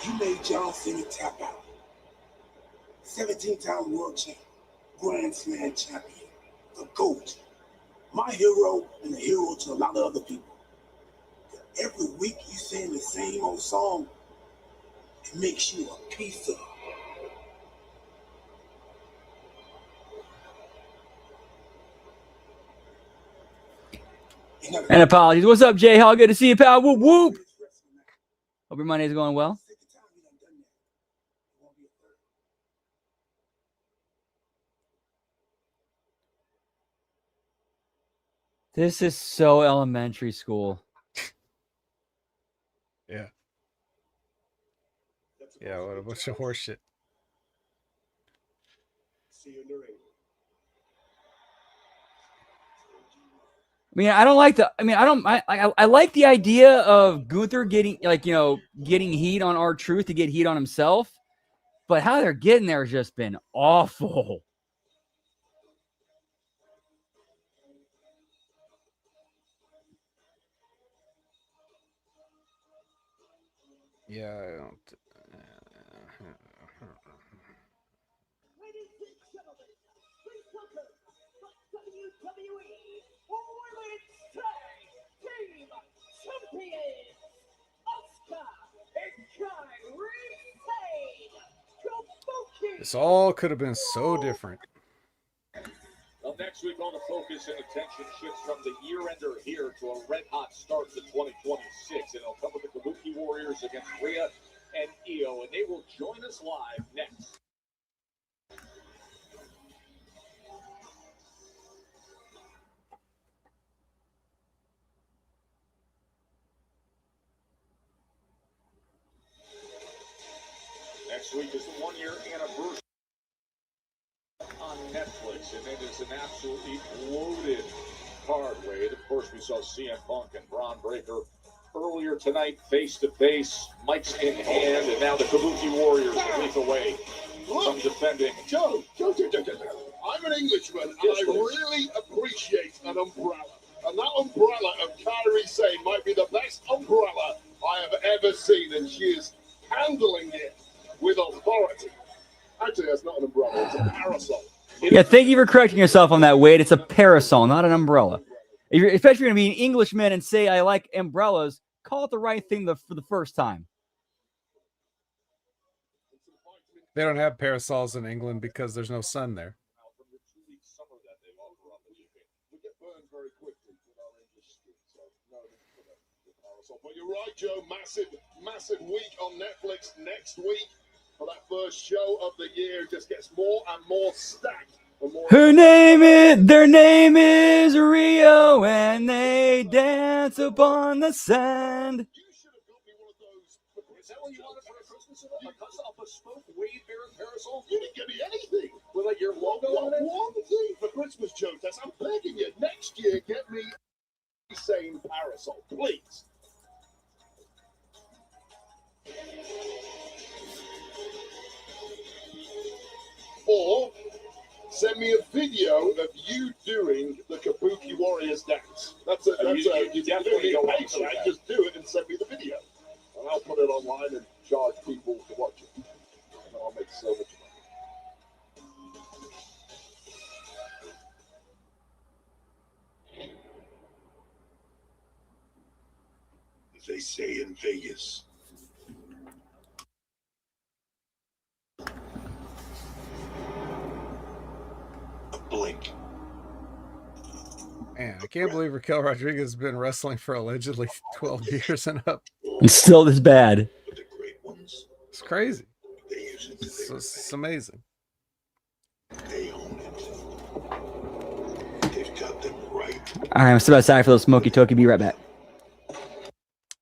You made John Cena tap out. 17-time world champ, Grand Slam champion, the GOAT, my hero and a hero to a lot of other people. But every week you sing the same old song, it makes you a piece of. And apologies. What's up, Jay Hall? Good to see you, pal. Whoop, whoop. Hope your Monday's going well. This is so elementary school. Yeah. Yeah, what a bunch of horseshit. See you in the ring. I mean, I don't like the. I mean, I like the idea of Gunther getting getting heat on R-Truth to get heat on himself, but how they're getting there has just been awful. Yeah, I don't. Ladies and gentlemen, please welcome the WWE Women's Tag Team Champions, Asuka and Kairi Sane. This all could have been so different. Well, next week, all the focus and attention shifts from the year-ender here to a red-hot start to 2026. And it'll come with the Kabuki Warriors against Rhea and Io, and they will join us live next. Next week is the one-year anniversary on Netflix, and it is an absolutely loaded card, Wade. Of course, we saw CM Punk and Braun Breaker earlier tonight, face-to-face, mics in hand, and now the Kabuki Warriors a week away from defending. Joe, I'm an Englishman, and I really appreciate an umbrella. And that umbrella of Kairi Sane might be the best umbrella I have ever seen, and she is handling it with authority. Actually, that's not an umbrella, it's a parasol. Yeah, thank you for correcting yourself on that, Wade. It's a parasol, not an umbrella. If you're, especially if you're going to be an Englishman and say, I like umbrellas, call it the right thing for the first time. They don't have parasols in England because there's no sun there. But you're right, Joe. Massive week on Netflix next week. For that first show of the year, it just gets more and more stacked. Their name is Rio, and they dance upon the sand. You should have got me one of those. Is that what you wanted for a Christmas? A bespoke Wade Barrett parasol? You didn't get me anything. With like your logo on it? One thing for Christmas, Joe. I'm begging you. Next year, get me a sane parasol, please. Or send me a video of you doing the Kabuki Warriors dance. You definitely don't pay for that. Just do it and send me the video. And I'll put it online and charge people to watch it. And I'll make so much money. As they say in Vegas. Blink. Man, I can't believe Raquel Rodriguez has been wrestling for allegedly 12 years and up. It's still this bad. But the great ones, It's crazy. they use it to their It's amazing. They own it. They've got them right. All right, I'm still outside for those smoky toki. Be right back.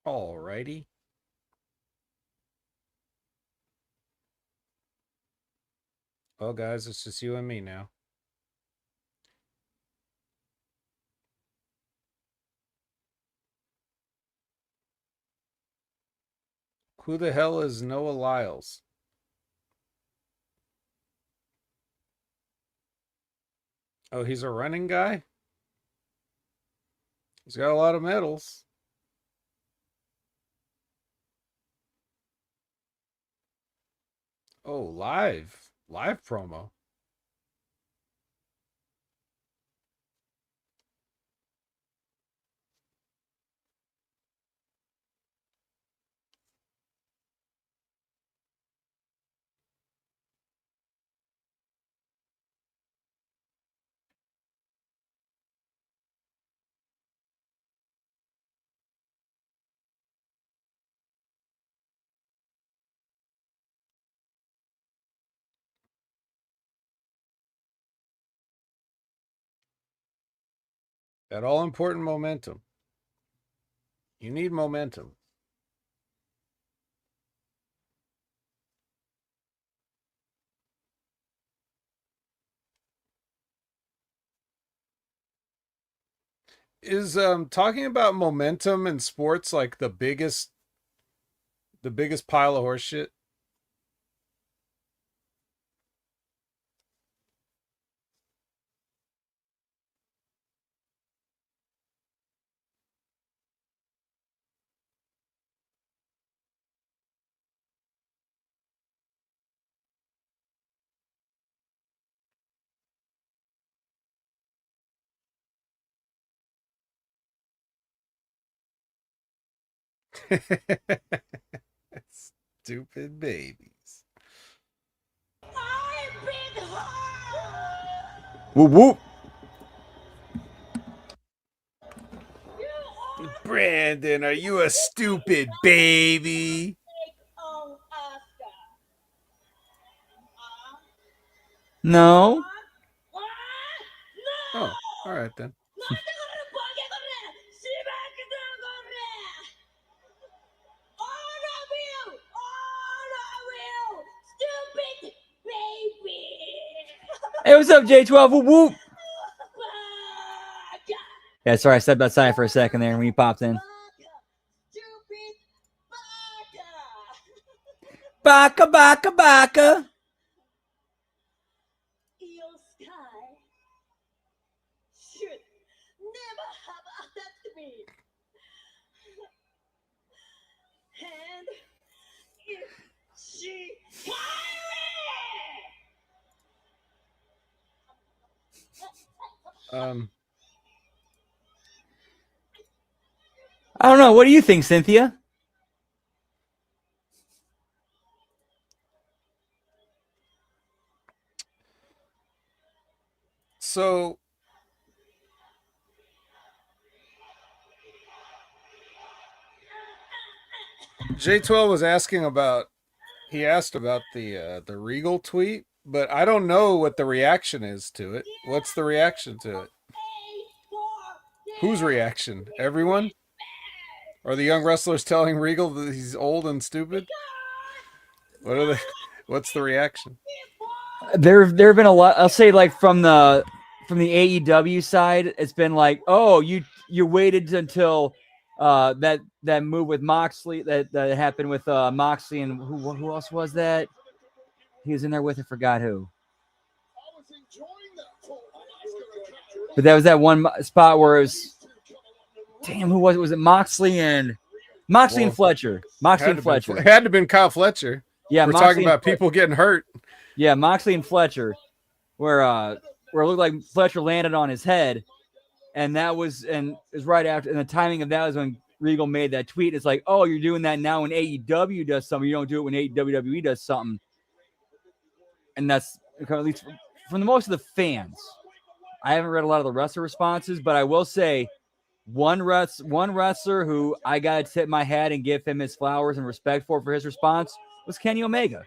Alrighty. Well, guys, it's just you and me now. Who the hell is Noah Lyles? Oh, he's a running guy? He's got a lot of medals. Oh, live promo. That all important momentum. You need momentum. Is talking about momentum in sports like the biggest pile of horse shit? Stupid babies. Whoop whoop. Brandon, are you a stupid baby? No. Oh, all right then. Hey, what's up, J12? Whoop whoop. Yeah, sorry, I stepped outside for a second there when you popped in. Baka, baka, baka. I don't know. What do you think, Cynthia? So J12 was asking about. He asked about the Regal tweet, but I don't know what the reaction is to it. What's the reaction to it? Whose reaction? Everyone? Are the young wrestlers telling Regal that he's old and stupid? What are they? What's the reaction? There have been a lot. I'll say like from the AEW side, it's been like, oh, you waited until that move with Moxley that happened with Moxley and who else was that? He was in there with, I forgot who. But that was that one spot where it was, damn, who was it? Was it Moxley and Fletcher? Moxley and Fletcher. It had to have been Kyle Fletcher. Yeah, we're Moxley talking about people getting hurt. Yeah, Moxley and Fletcher, where it looked like Fletcher landed on his head, and that was right after. And the timing of that was when Regal made that tweet. It's like, oh, you're doing that now when AEW does something. You don't do it when WWE does something. And that's at least from the most of the fans. I haven't read a lot of the wrestler responses, but I will say one wrestler who I got to tip my hat and give him his flowers and respect for his response was Kenny Omega.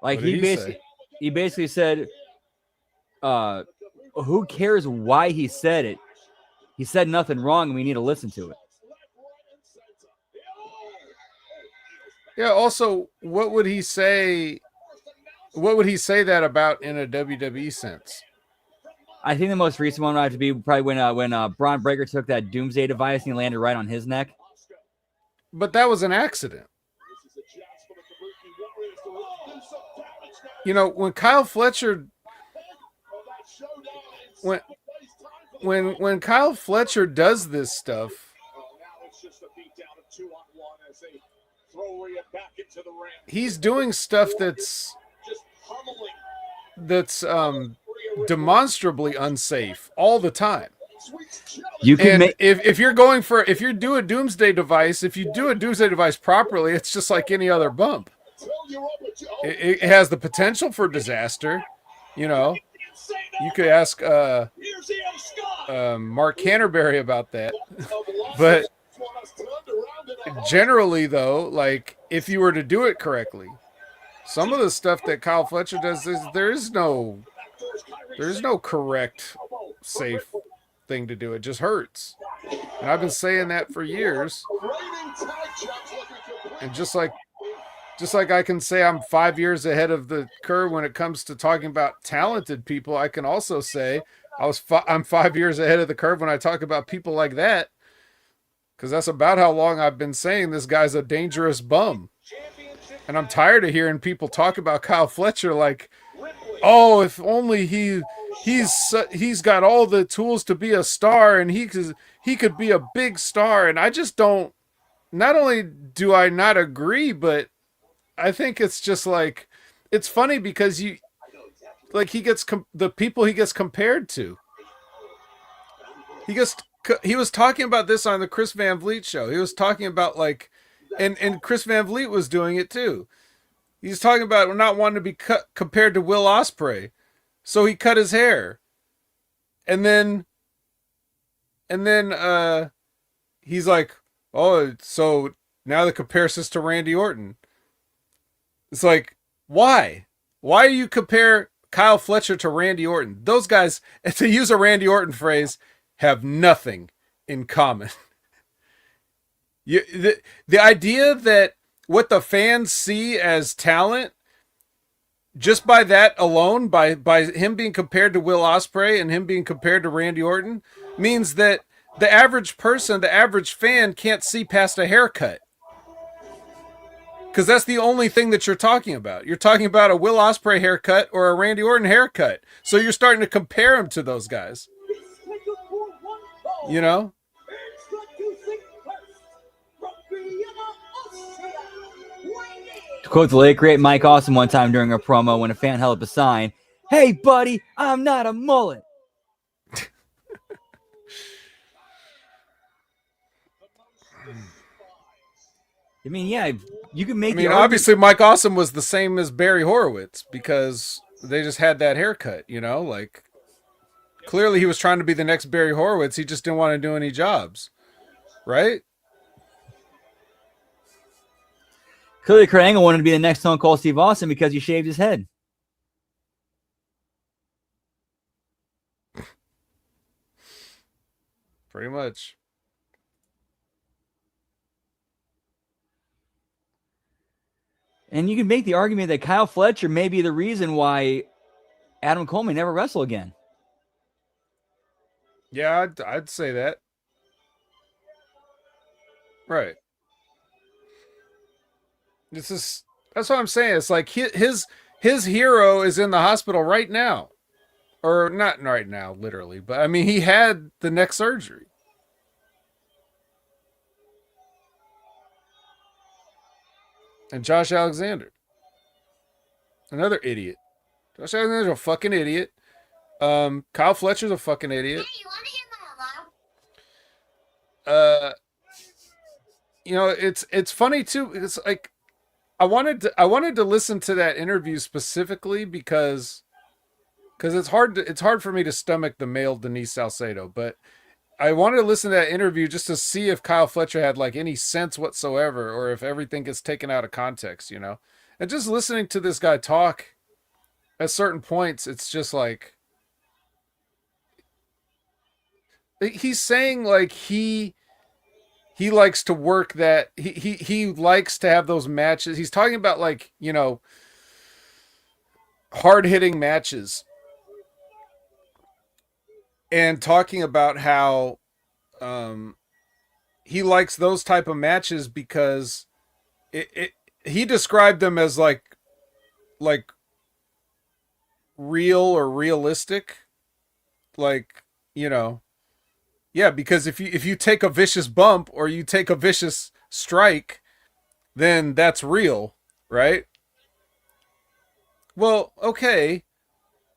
Like he basically said, who cares why he said it? He said nothing wrong and we need to listen to it. Yeah. Also, what would he say? What would he say that about in a WWE sense? I think the most recent one would have to be probably when Braun Breaker took that Doomsday device and he landed right on his neck. But that was an accident. You know, when Kyle Fletcher, when Kyle Fletcher does this stuff, he's doing stuff that's demonstrably unsafe all the time. You can make if you're going for if you do a doomsday device properly, it's just like any other bump. It has the potential for disaster. You know, you could ask Mark Canterbury about that. But generally, though, like if you were to do it correctly, some of the stuff that Kyle Fletcher does is there's no correct, safe thing to do. It just hurts. And I've been saying that for years. And just like I can say I'm 5 years ahead of the curve when it comes to talking about talented people, I can also say I'm 5 years ahead of the curve when I talk about people like that. Because that's about how long I've been saying this guy's a dangerous bum. And I'm tired of hearing people talk about Kyle Fletcher like, oh, if only he's got all the tools to be a star and he could be a big star. And I just don't, not only do I not agree, but I think it's just like, it's funny because he gets the people he gets compared to. He was talking about this on the Chris Van Vliet show. He was talking about like, and Chris Van Vliet was doing it too. He's talking about not wanting to be compared to Will Ospreay. So he cut his hair. And then he's like, oh, so now the comparison's to Randy Orton. It's like, why? Why do you compare Kyle Fletcher to Randy Orton? Those guys, to use a Randy Orton phrase, have nothing in common. The idea that what the fans see as talent, just by that alone, by him being compared to Will Ospreay and him being compared to Randy Orton, means that the average person, the average fan, can't see past a haircut. Because that's the only thing that you're talking about. You're talking about a Will Ospreay haircut or a Randy Orton haircut. So you're starting to compare them to those guys. You know? To quote the late great Mike Awesome one time during a promo when a fan held up a sign, "Hey buddy, I'm not a mullet." I mean, yeah, you can make. I mean, obviously, Mike Awesome was the same as Barry Horowitz because they just had that haircut. You know, like clearly he was trying to be the next Barry Horowitz. He just didn't want to do any jobs, right? Clearly, Kurt Angle wanted to be the next Stone Cold Steve Austin because he shaved his head. Pretty much. And you can make the argument that Kyle Fletcher may be the reason why Adam Cole may never wrestle again. Yeah, I'd say that. Right. That's what I'm saying. It's like his hero is in the hospital right now. Or not right now, literally. But I mean, he had the neck surgery. And Josh Alexander. Another idiot. Josh Alexander's a fucking idiot. Kyle Fletcher's a fucking idiot. Hey, you want to hear my alarm? You know, it's funny too. It's like I wanted to listen to that interview specifically because it's hard for me to stomach the male Denise Salcedo, but I wanted to listen to that interview just to see if Kyle Fletcher had like any sense whatsoever or if everything gets taken out of context, you know. And just listening to this guy talk at certain points, it's just like he's saying like he he likes to work that he likes to have those matches. He's talking about like, you know, hard-hitting matches. And talking about how he likes those type of matches because he described them as like real or realistic, like, you know, yeah, because if you take a vicious bump or you take a vicious strike, then that's real, right? Well, okay,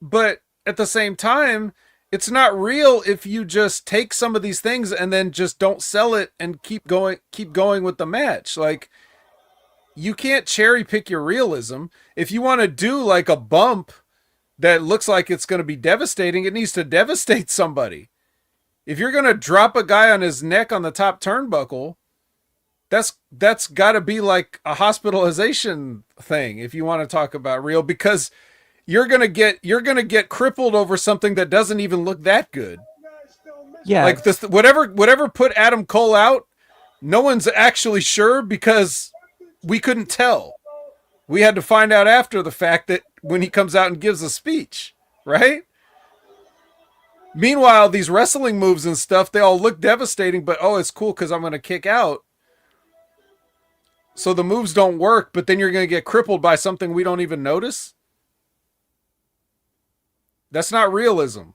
but at the same time, it's not real if you just take some of these things and then just don't sell it and keep going with the match. Like, you can't cherry pick your realism. If you want to do like a bump that looks like it's going to be devastating, it needs to devastate somebody. If you're going to drop a guy on his neck on the top turnbuckle, that's got to be like a hospitalization thing if you want to talk about real, because you're gonna get crippled over something that doesn't even look that good. Yeah, like this, whatever put Adam Cole out, no one's actually sure because we couldn't tell. We had to find out after the fact that when he comes out and gives a speech, right? Meanwhile, these wrestling moves and stuff, they all look devastating, but oh, it's cool because I'm gonna kick out. So the moves don't work, but then you're gonna get crippled by something we don't even notice. That's not realism.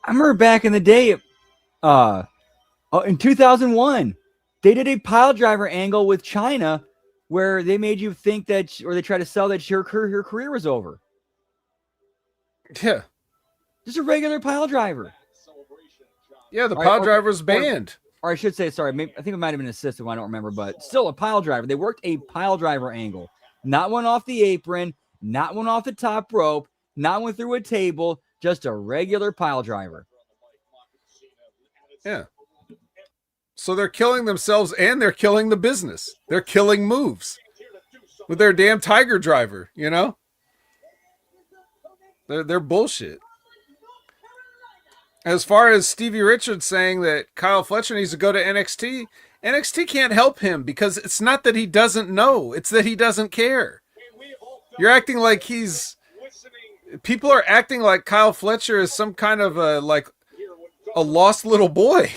I remember back in the day, in 2001, they did a pile driver angle with China where they made you think that, or they tried to sell that her career was over. Yeah. Just a regular pile driver. Yeah, the pile driver's banned. Or I should say, sorry, I think it might have been assisted one, I don't remember, but still a pile driver. They worked a pile driver angle. Not one off the apron, not one off the top rope, not one through a table, just a regular pile driver. Yeah. So they're killing themselves and they're killing the business. They're killing moves with their damn tiger driver, you know? They're bullshit. As far as Stevie Richards saying that Kyle Fletcher needs to go to NXT, NXT can't help him because it's not that he doesn't know. It's that he doesn't care. You're acting like people are acting like Kyle Fletcher is some kind of a lost little boy.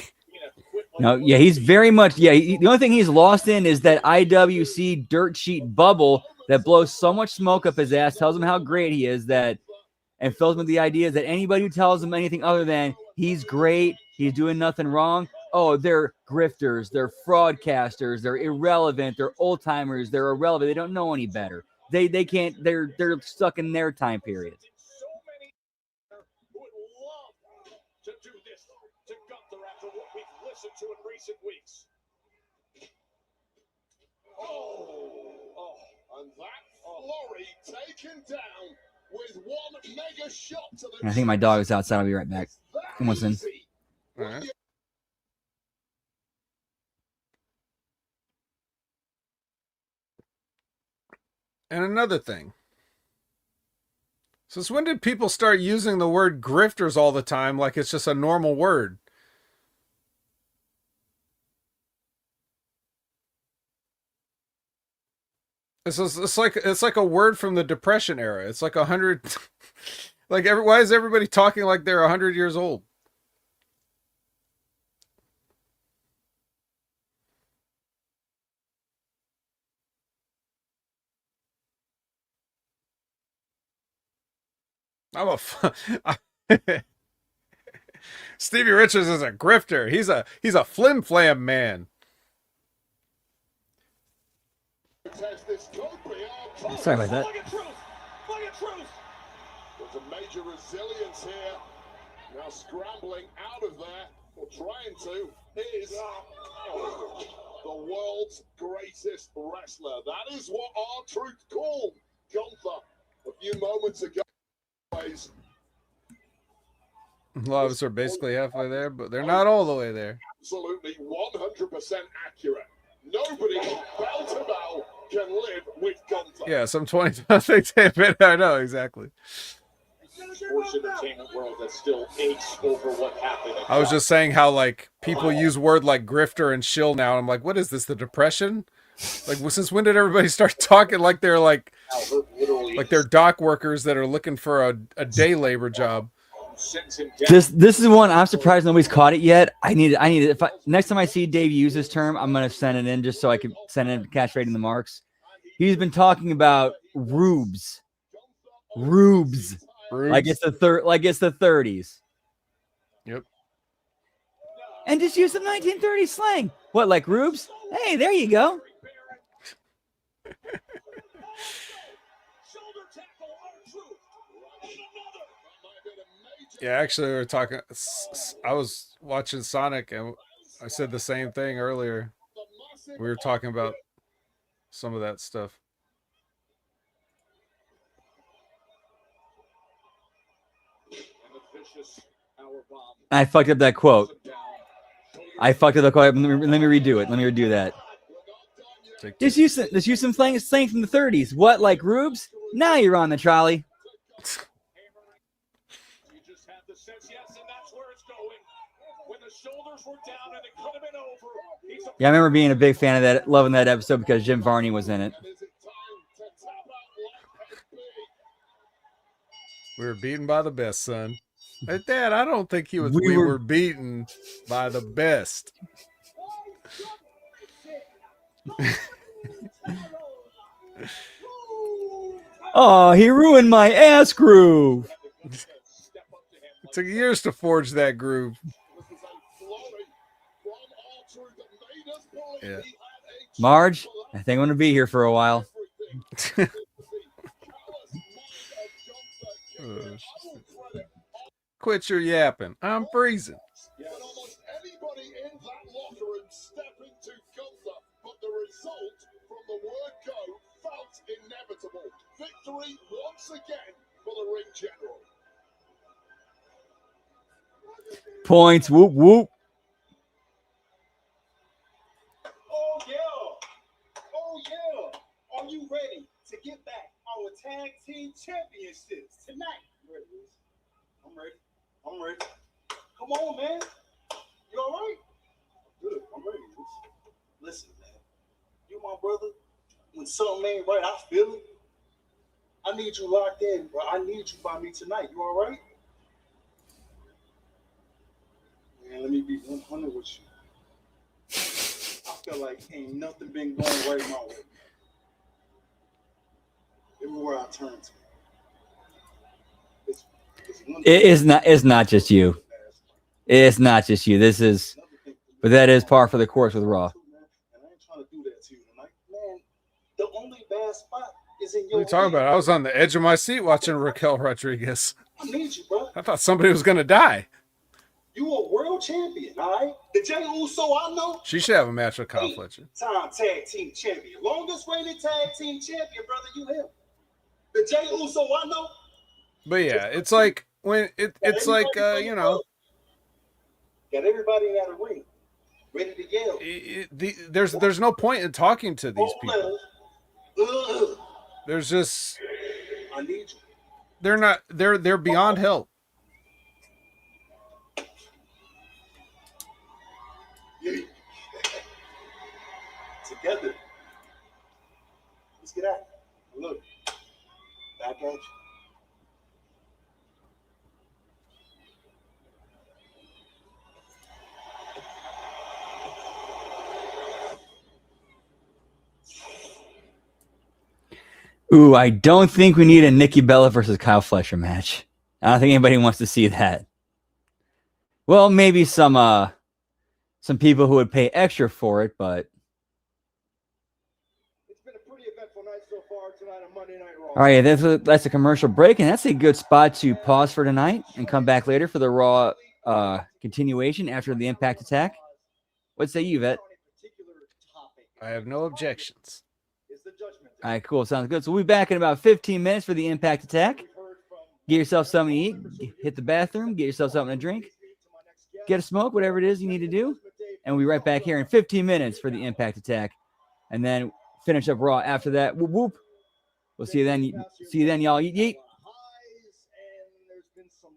No, yeah, he's very much, the only thing he's lost in is that IWC dirt sheet bubble that blows so much smoke up his ass, tells him how great he is, and fills him with the idea that anybody who tells him anything other than he's great, he's doing nothing wrong, oh, they're grifters, they're fraudcasters, they're irrelevant, they're old timers, they're irrelevant, they don't know any better. They can't, they're stuck in their time period. So many who would love to do this to Gunther after what we've listened to in recent weeks. And that Flurry taken down with one mega shot to the I think my dog is outside. I'll be right back. Almost in. All right. And another thing. Since when did people start using the word grifters all the time like it's just a normal word? It's like a word from the Depression era. It's like 100. Why is everybody talking like they're 100 years old? Stevie Richards is a grifter. He's a flim flam man. Sorry about that. There's a major resilience here. Now scrambling out of there, or trying to, is the world's greatest wrestler. That is what R-Truth called Gunther a few moments ago. A lot of us are basically halfway there, but they're not all the way there. Absolutely 100% accurate. Nobody bell to bell can live with Gunther. Yeah, some 20 things. I know, exactly. sports entertainment world that still aches over what happened. I was just saying how like people use word like grifter and shill now. I'm like, what is this? The Depression? Like, since when did everybody start talking like they're like they're dock workers that are looking for a day labor job? This is one I'm surprised nobody's caught it yet. I need it. If next time I see Dave use this term, I'm gonna send it in just so I can send it in catch rating the marks. He's been talking about rubes. Like it's the 30s. Yep. And just use some 1930s slang. What, like rubes? Hey, there you go. Yeah, actually, we were talking. I was watching Sonic, and I said the same thing earlier. We were talking about some of that stuff. I fucked up that quote. Let me redo it. Let me redo that. Just use some slang from the 30s. What, like rubes? Now you're on the trolley. Yeah, I remember being a big fan of that, loving that episode because Jim Varney was in it. We were beaten by the best, son. Hey, Dad, I don't think he was. We were beaten by the best. Oh, he ruined my ass groove. It took years to forge that groove. Yeah. Marge, I think I'm going to be here for a while. Quit your yapping. I'm freezing. Almost anybody in that locker room step into Gunther, but the result from the word go felt inevitable. Victory once again for the ring general. Points, whoop whoop. Oh yeah. Are you ready to get back our tag team championships tonight? I'm ready. Come on, man. You all right? Good. I'm ready. Listen, man. You my brother. When something ain't right, I feel it. I need you locked in, bro. I need you by me tonight. You all right? Man, let me be 100 with you. I feel like ain't nothing been going right my way. Everywhere I turn to. It's not just you. It's not just you. But that is par for the course with Raw. And I ain't trying to do that to you tonight. Man, the only bad spot is in What are your you talking about? I was on the edge of my seat watching Raquel Rodriguez. I need you, bro. I thought somebody was going to die. You a world champion, all right? The Jey Uso I know. She should have a match with Kyle Fletcher. Time tag team champion. Longest reigning tag team champion, brother, you him. The Jey Uso I know. But yeah, it's like when it's like you know. Got everybody in that ring ready to yell. There's no point in talking to these people. There's just I need you. They're beyond help. Yeah. Together. Let's get at it. Look. Back at you. Ooh, I don't think we need a Nikki Bella versus Kyle Fletcher match. I don't think anybody wants to see that. Well, maybe some people who would pay extra for it, but It's been a pretty eventful night so far tonight on Monday Night Raw. all right, that's a commercial break, and that's a good spot to pause for tonight and come back later for the Raw continuation after the Impact Attack. What say you, Vet? I have no objections. All right, cool. Sounds good. So we'll be back in about 15 minutes for the Impact Attack. Get yourself something to eat, hit the bathroom, get yourself something to drink, get a smoke, whatever it is you need to do. And we'll be right back here in 15 minutes for the Impact Attack. And then finish up Raw after that. Whoop, whoop. We'll see you then. See you then, y'all. Yeet, yeet.